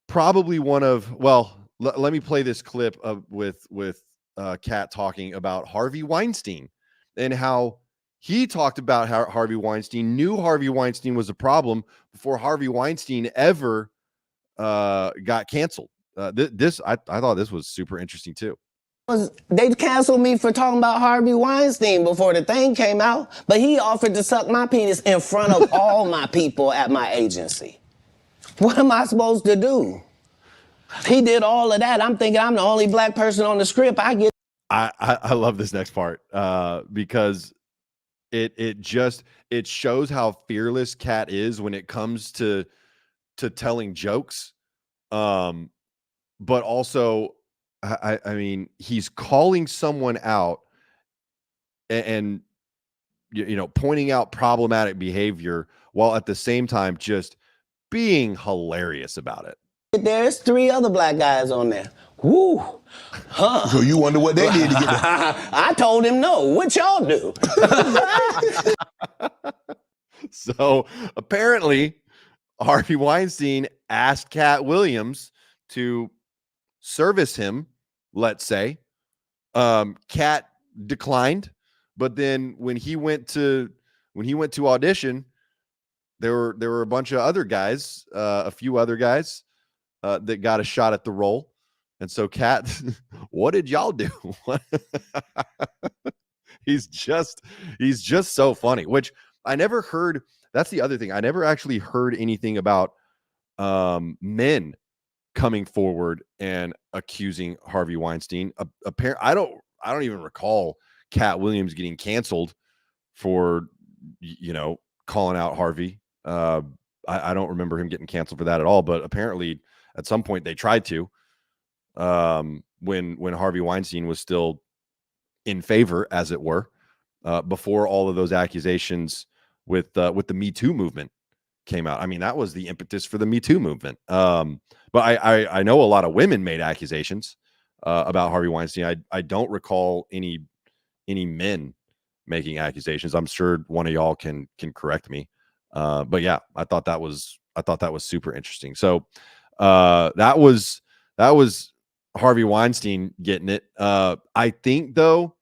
probably let me play this clip with Katt talking about Harvey Weinstein and how he talked about how Harvey Weinstein knew Harvey Weinstein was a problem before Harvey Weinstein ever got canceled. I thought this was super interesting too. They canceled me for talking about Harvey Weinstein before the thing came out, but he offered to suck my penis in front of all my people at my agency. What am I supposed to do? He did all of that. I'm thinking I'm the only black person on the script. I love this next part because it shows how fearless Katt is when it comes to telling jokes, but also I mean, he's calling someone out and you know, pointing out problematic behavior while at the same time just being hilarious about it. There's 3 other black guys on there. Woo. Huh. So you wonder what they did to get that? I told him no. What y'all do? So apparently Harvey Weinstein asked Katt Williams to service him, let's say. Katt declined, but then when he went to audition, there were a bunch of other guys, a few other guys that got a shot at the role. And so Katt, what did y'all do? He's just so funny, which I never heard. That's the other thing. I never actually heard anything about men coming forward and accusing Harvey Weinstein. I don't even recall Katt Williams getting canceled for, you know, calling out Harvey. I don't remember him getting canceled for that at all, but apparently at some point they tried to, when Harvey Weinstein was still in favor, as it were, before all of those accusations with the Me Too movement came out. I mean, that was the impetus for the Me Too movement. But I know a lot of women made accusations about Harvey Weinstein. I don't recall any men making accusations. I'm sure one of y'all can correct me. But yeah, I thought that was super interesting. So that was Harvey Weinstein getting it. I think though,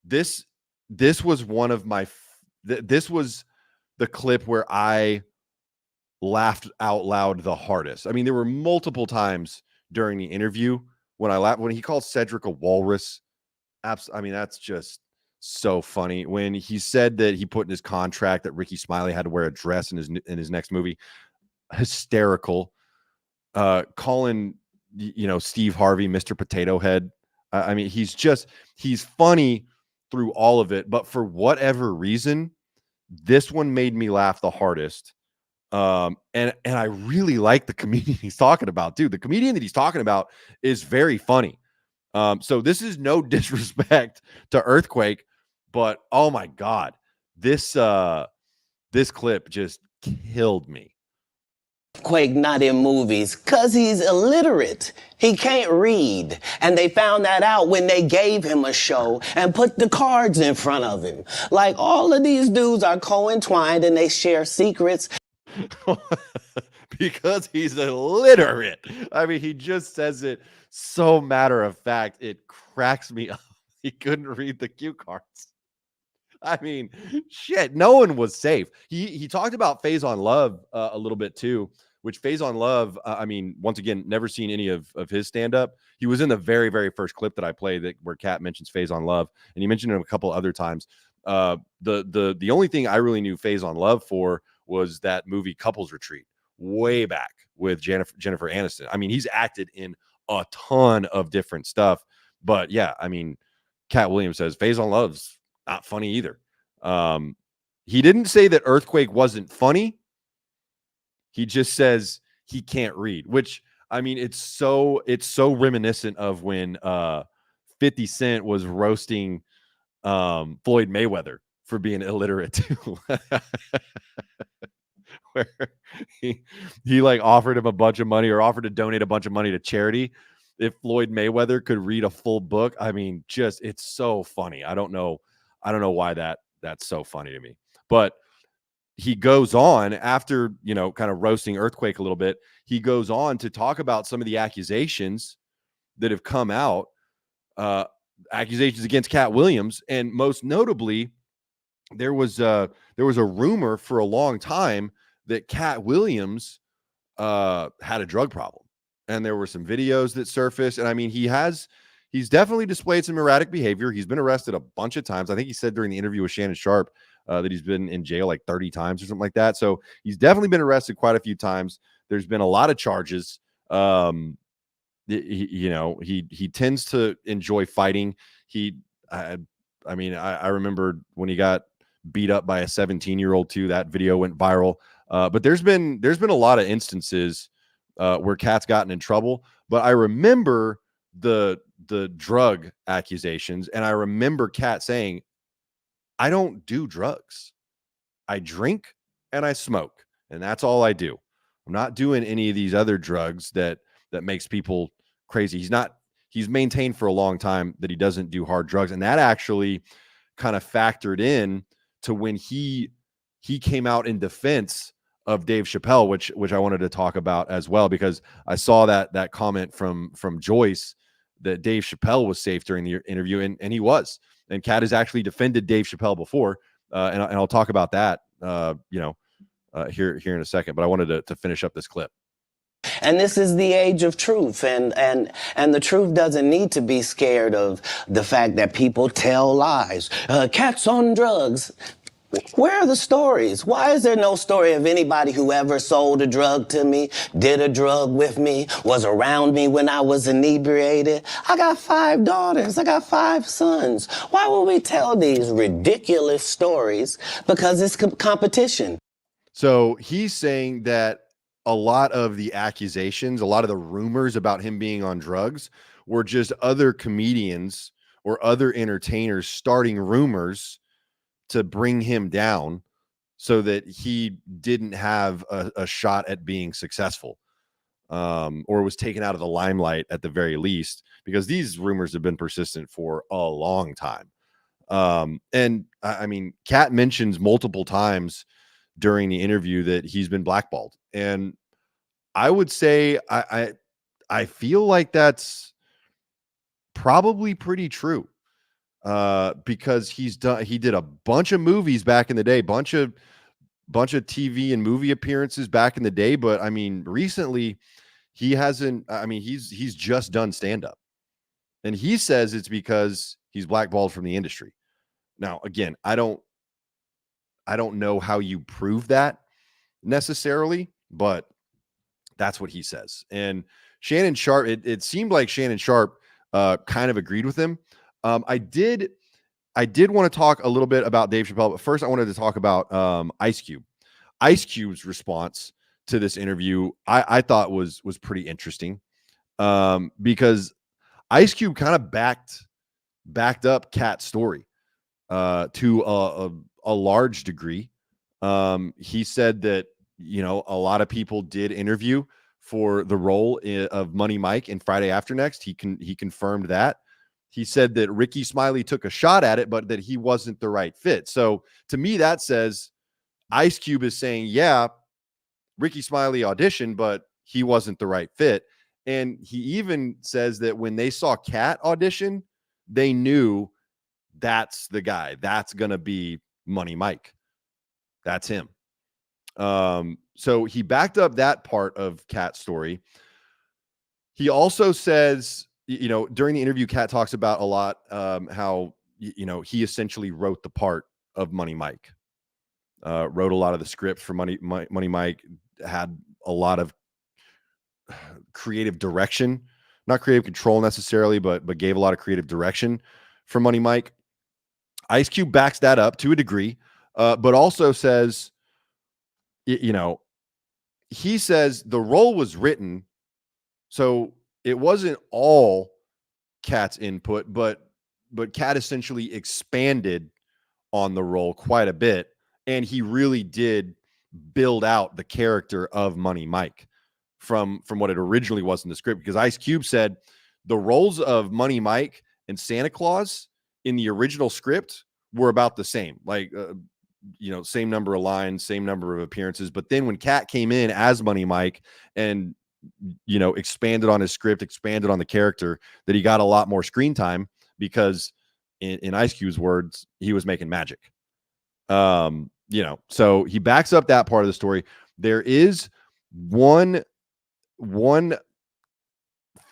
this was one of my this was the clip where I laughed out loud the hardest. I mean, there were multiple times during the interview when I laughed when he called Cedric a walrus. I mean, that's just so funny. When he said that he put in his contract that Ricky Smiley had to wear a dress in his next movie, hysterical. Calling, you know, Steve Harvey Mr. Potato Head. I mean, he's funny through all of it, but for whatever reason, this one made me laugh the hardest. And I really like the comedian he's talking about, dude. The comedian that he's talking about is very funny. So this is no disrespect to Earthquake, but oh my God, this clip just killed me. Quake not in movies because he's illiterate. He can't read. And they found that out when they gave him a show and put the cards in front of him. Like, all of these dudes are co-entwined and they share secrets. Because he's illiterate. I mean, he just says it so matter of fact. It cracks me up. He couldn't read the cue cards. I mean, shit, no one was safe. He talked about Phase on Love a little bit too, which Phase on Love, I mean, once again, never seen any of his stand-up. He was in the very, very first clip that I played where Katt mentions Phase on Love, and he mentioned it a couple other times. The only thing I really knew Phase on Love for was that movie Couples Retreat way back with Jennifer Aniston. I mean, he's acted in a ton of different stuff, but yeah, I mean, Katt Williams says Phase on Love's not funny either. He didn't say that Earthquake wasn't funny. He just says he can't read, which, I mean, it's so reminiscent of when 50 Cent was roasting Floyd Mayweather for being illiterate too. Where he like offered him a bunch of money or offered to donate a bunch of money to charity if Floyd Mayweather could read a full book. I mean, just, it's so funny. I don't know why that's so funny to me. But he goes on after, you know, kind of roasting Earthquake a little bit. He goes on to talk about some of the accusations that have come out, accusations against Katt Williams, and most notably, there was a rumor for a long time that Katt Williams had a drug problem. and there were some videos that surfaced. And I mean, he's definitely displayed some erratic behavior. He's been arrested a bunch of times. I think he said during the interview with Shannon Sharpe that he's been in jail like 30 times or something like that. So he's definitely been arrested quite a few times. There's been a lot of charges. He tends to enjoy fighting. I remember when he got beat up by a 17-year-old too. That video went viral. But there's been a lot of instances where Katt's gotten in trouble. But I remember the drug accusations, and I remember Katt saying, "I don't do drugs. I drink and I smoke, and that's all I do. I'm not doing any of these other drugs that makes people crazy." He's maintained for a long time that he doesn't do hard drugs, and that actually kind of factored in to when he came out in defense of Dave Chappelle, which I wanted to talk about as well, because I saw that comment from Joyce that Dave Chappelle was safe during the interview, and he was. And Katt has actually defended Dave Chappelle before, and I'll talk about that here in a second. But I wanted to finish up this clip. And this is the age of truth, and the truth doesn't need to be scared of the fact that people tell lies. Katt's on drugs. Where are the stories? Why is there no story of anybody who ever sold a drug to me, did a drug with me, was around me when I was inebriated? I got 5 daughters. I got 5 sons. Why would we tell these ridiculous stories? Because it's competition. So he's saying that a lot of the accusations, a lot of the rumors about him being on drugs were just other comedians or other entertainers starting rumors to bring him down so that he didn't have a shot at being successful, or was taken out of the limelight at the very least, because these rumors have been persistent for a long time. And I mean, Katt mentions multiple times during the interview that he's been blackballed. And I would say, I feel like that's probably pretty true. Because he did a bunch of movies back in the day, bunch of TV and movie appearances back in the day. But I mean, recently he hasn't, I mean, he's just done stand-up, and he says it's because he's blackballed from the industry. Now, again, I don't know how you prove that necessarily, but that's what he says. And Shannon Sharpe, it seemed like Shannon Sharpe kind of agreed with him. I did want to talk a little bit about Dave Chappelle, but first I wanted to talk about Ice Cube. Ice Cube's response to this interview, I thought was pretty interesting, because Ice Cube kind of backed up Katt's story to a large degree. He said that, a lot of people did interview for the role of Money Mike in Friday After Next. He confirmed that. He said that Ricky Smiley took a shot at it, but that he wasn't the right fit. So to me, that says Ice Cube is saying, yeah, Ricky Smiley auditioned, but he wasn't the right fit. And he even says that when they saw Katt audition, they knew that's the guy. That's going to be Money Mike. That's him. So he backed up that part of Katt's story. He also says, during the interview, Katt talks about a lot how, he essentially wrote the part of Money Mike, wrote a lot of the scripts for Money Mike, had a lot of creative direction, not creative control necessarily, but gave a lot of creative direction for Money Mike. Ice Cube backs that up to a degree, but also says, he says the role was written, so it wasn't all Katt's input, but Katt essentially expanded on the role quite a bit, and he really did build out the character of Money Mike from what it originally was in the script. Because Ice Cube said the roles of Money Mike and Santa Claus in the original script were about the same, like same number of lines, same number of appearances. But then when Katt came in as Money Mike and expanded on his script, expanded on the character, that he got a lot more screen time, because in Ice Cube's words, he was making magic. So he backs up that part of the story. There is one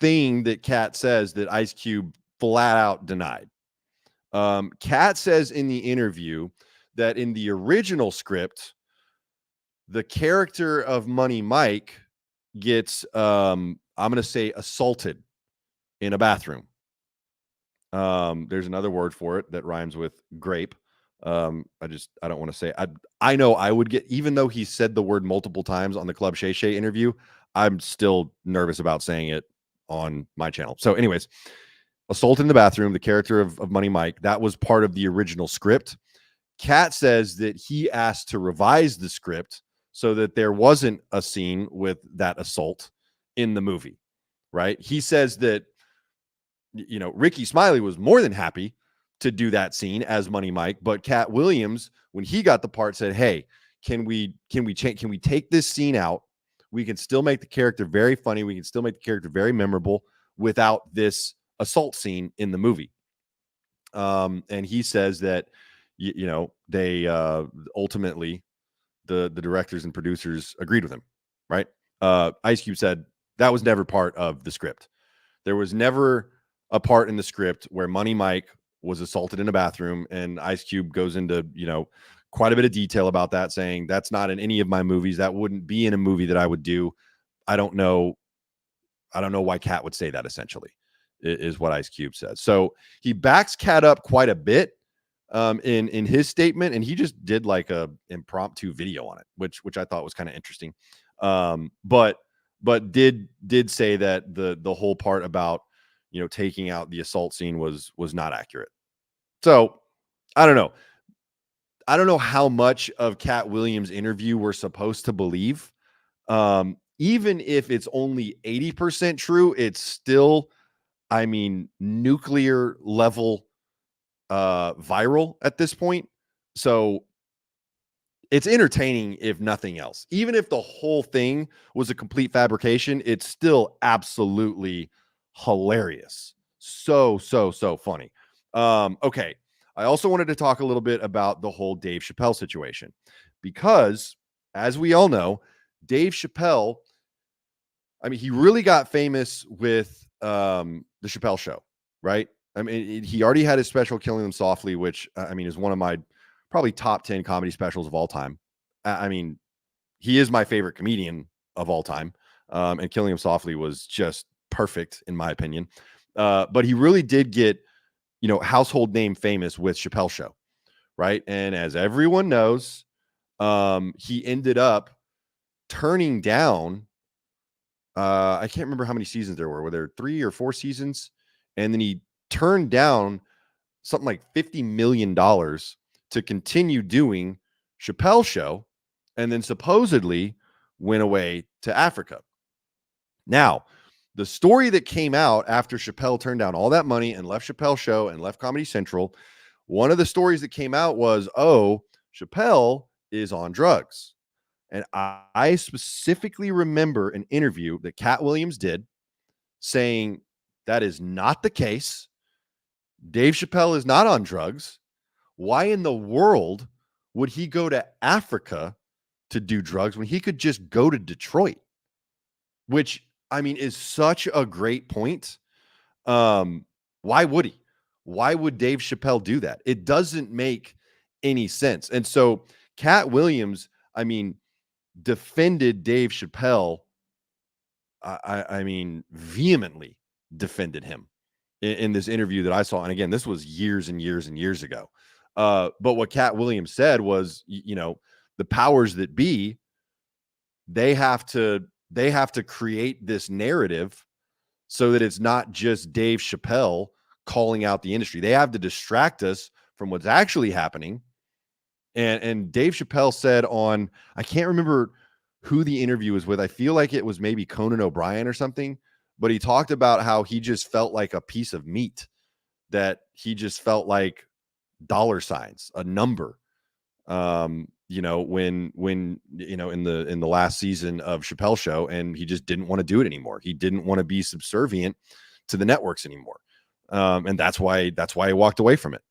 thing that Katt says that Ice Cube flat out denied. Katt says in the interview that in the original script, the character of Money Mike gets, I'm going to say, assaulted in a bathroom. There's another word for it that rhymes with grape. I don't want to say it. I know I would get, even though he said the word multiple times on the Club Shay Shay interview, I'm still nervous about saying it on my channel. So anyways, assault in the bathroom, the character of Money Mike, that was part of the original script. Katt says that he asked to revise the script so that there wasn't a scene with that assault in the movie, right? He says that, you know, Ricky Smiley was more than happy to do that scene as Money Mike, but Katt Williams, when he got the part, said, "Hey, can we take this scene out? We can still make the character very funny. We can still make the character very memorable without this assault scene in the movie." And he says that, you know, they ultimately the directors and producers agreed with him, right? Ice Cube said that was never part of the script. There was never a part in the script where Money Mike was assaulted in a bathroom, and Ice Cube goes into, you know, quite a bit of detail about that, saying that's not in any of my movies. That wouldn't be in a movie that I would do. I don't know why Katt would say that, essentially, is what Ice Cube says. So he backs Katt up quite a bit in his statement, and he just did like a impromptu video on it, which I thought was kind of interesting. But did say that the whole part about, you know, taking out the assault scene was not accurate. So I don't know how much of Katt Williams' interview we're supposed to believe. Even if it's only 80% true, it's still, I mean, nuclear level viral at this point. So it's entertaining, if nothing else. Even if the whole thing was a complete fabrication, it's still absolutely hilarious. So funny. Okay. I also wanted to talk a little bit about the whole Dave Chappelle situation, because as we all know, Dave Chappelle, I mean, he really got famous with the Chappelle Show, right? I mean, he already had his special Killing Them Softly, which I mean is one of my probably top 10 comedy specials of all time. I mean, he is my favorite comedian of all time. And Killing Him Softly was just perfect in my opinion. But he really did get, you know, household name famous with Chappelle Show, right? And as everyone knows, he ended up turning down, I can't remember how many seasons there were there 3 or 4 seasons? And then he turned down something like $50 million to continue doing Chappelle Show, and then supposedly went away to Africa. Now, the story that came out after Chappelle turned down all that money and left Chappelle Show and left Comedy Central, one of the stories that came out was, oh, Chappelle is on drugs. And I specifically remember an interview that Katt Williams did saying that is not the case. Dave Chappelle is not on drugs. Why in the world would he go to Africa to do drugs when he could just go to Detroit? Which, I mean, is such a great point. Why would he? Why would Dave Chappelle do that? It doesn't make any sense. And so Katt Williams, I mean, defended Dave Chappelle. I mean, vehemently defended him in this interview that I saw. And again, this was years and years and years ago. But what Katt Williams said was, you know, the powers that be, they have to create this narrative so that it's not just Dave Chappelle calling out the industry. They have to distract us from what's actually happening. And Dave Chappelle said on, I can't remember who the interview was with. I feel like it was maybe Conan O'Brien or something, but he talked about how he just felt like a piece of meat, that he just felt like dollar signs, a number. You know, when you know, in the last season of Chappelle Show, and he just didn't want to do it anymore. He didn't want to be subservient to the networks anymore. And that's why he walked away from it.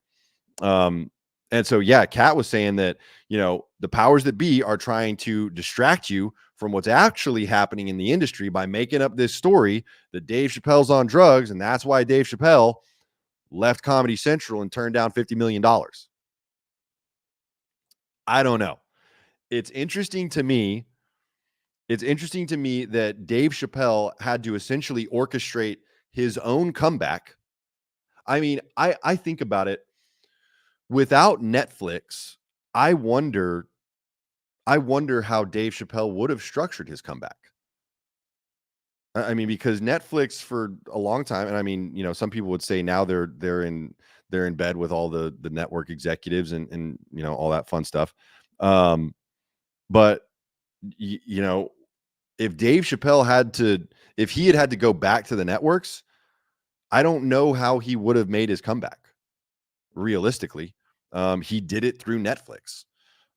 And so, yeah, Katt was saying that, you know, the powers that be are trying to distract you from what's actually happening in the industry by making up this story that Dave Chappelle's on drugs, and that's why Dave Chappelle left Comedy Central and turned down $50 million. I don't know. It's interesting to me. It's interesting to me that Dave Chappelle had to essentially orchestrate his own comeback. I mean, I think about it. Without Netflix, I wonder how Dave Chappelle would have structured his comeback. I mean, because Netflix for a long time, and I mean, you know, some people would say now they're in bed with all the network executives and you know, all that fun stuff. But you know, if Dave Chappelle had to go back to the networks, I don't know how he would have made his comeback. Realistically, he did it through Netflix.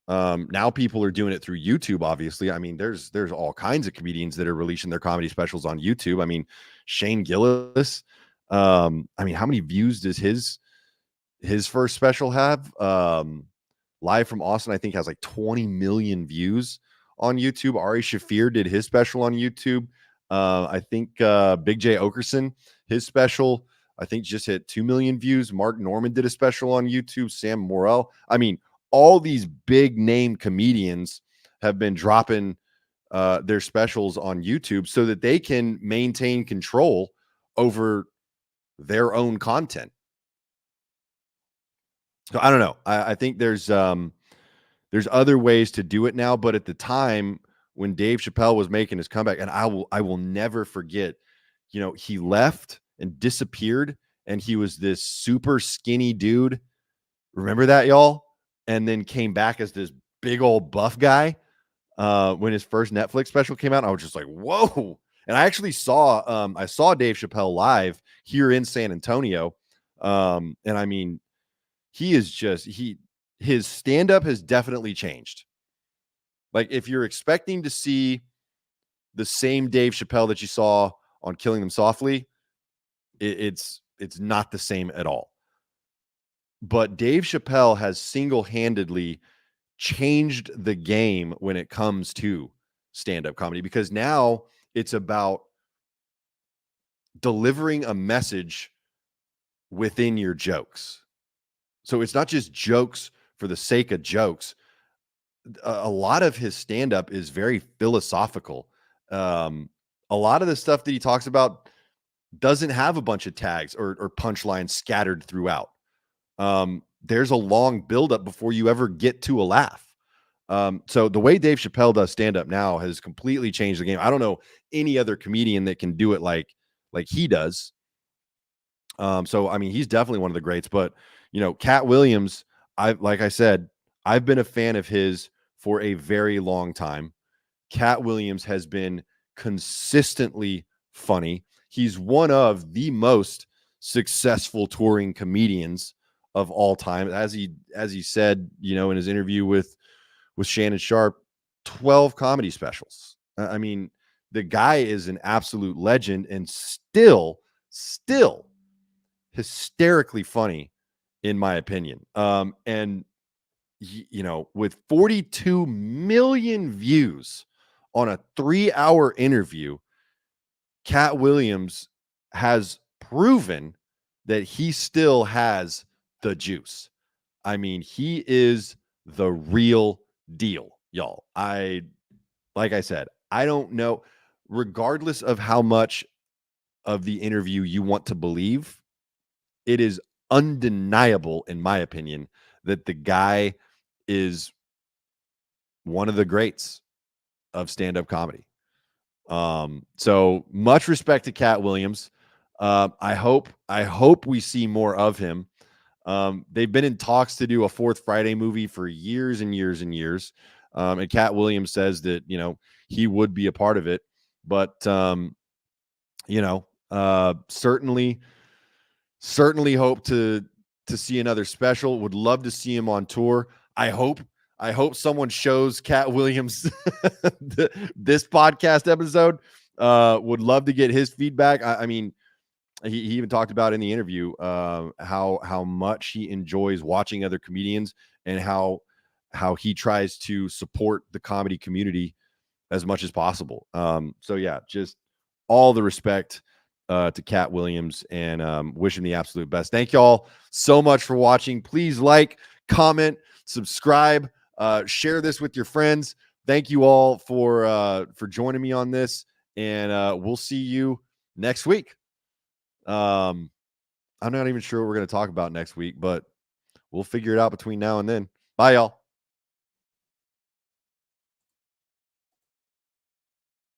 Now people are doing it through YouTube. Obviously, I mean, there's all kinds of comedians that are releasing their comedy specials on YouTube. I mean, Shane Gillis. I mean, how many views does his first special have? Live from Austin, I think, has like 20 million views on YouTube. Ari Shaffir did his special on YouTube. I think Big J Okerson, his special, I think, just hit 2 million views. Mark Norman did a special on YouTube. Sam Morrell. I mean, all these big name comedians have been dropping their specials on YouTube so that they can maintain control over their own content. So I don't know. I think there's other ways to do it now, but at the time when Dave Chappelle was making his comeback, and I will never forget, you know, he left and disappeared, and he was this super skinny dude. Remember that, y'all? And then came back as this big old buff guy when his first Netflix special came out. I was just like, whoa. And I actually saw Dave Chappelle live here in San Antonio. And I mean, his stand-up has definitely changed. Like, if you're expecting to see the same Dave Chappelle that you saw on Killing Them Softly, it's not the same at all. But Dave Chappelle has single-handedly changed the game when it comes to stand-up comedy, because now it's about delivering a message within your jokes. So it's not just jokes for the sake of jokes. A lot of his stand-up is very philosophical. A lot of the stuff that he talks about doesn't have a bunch of tags or punchlines scattered throughout. There's a long buildup before you ever get to a laugh. So the way Dave Chappelle does stand-up now has completely changed the game. I don't know any other comedian that can do it like he does. So I mean, he's definitely one of the greats. But you know, Katt Williams, like I said, I've been a fan of his for a very long time. Katt Williams has been consistently funny. He's one of the most successful touring comedians of all time. As he said, you know, in his interview with Shannon Sharpe, 12 comedy specials. I mean, the guy is an absolute legend and still hysterically funny, in my opinion. And you know, with 42 million views on a 3-hour interview, Katt Williams has proven that he still has the juice. I mean, he is the real deal, y'all. Like I said, I don't know, regardless of how much of the interview you want to believe, it is undeniable, in my opinion, that the guy is one of the greats of stand-up comedy. So much respect to Katt Williams. I hope we see more of him. They've been in talks to do a Fourth Friday movie for years and years and years. And Katt Williams says that, you know, he would be a part of it, but, you know, certainly hope to see another special. Would love to see him on tour. I hope someone shows Katt Williams this podcast episode. Would love to get his feedback. I mean, he even talked about in the interview how much he enjoys watching other comedians and how he tries to support the comedy community as much as possible. So yeah, just all the respect to Katt Williams, and wish him the absolute best. Thank y'all so much for watching. Please like, comment, subscribe, share this with your friends. Thank you all for joining me on this, and we'll see you next week. I'm not even sure what we're going to talk about next week, but we'll figure it out between now and then. Bye, y'all.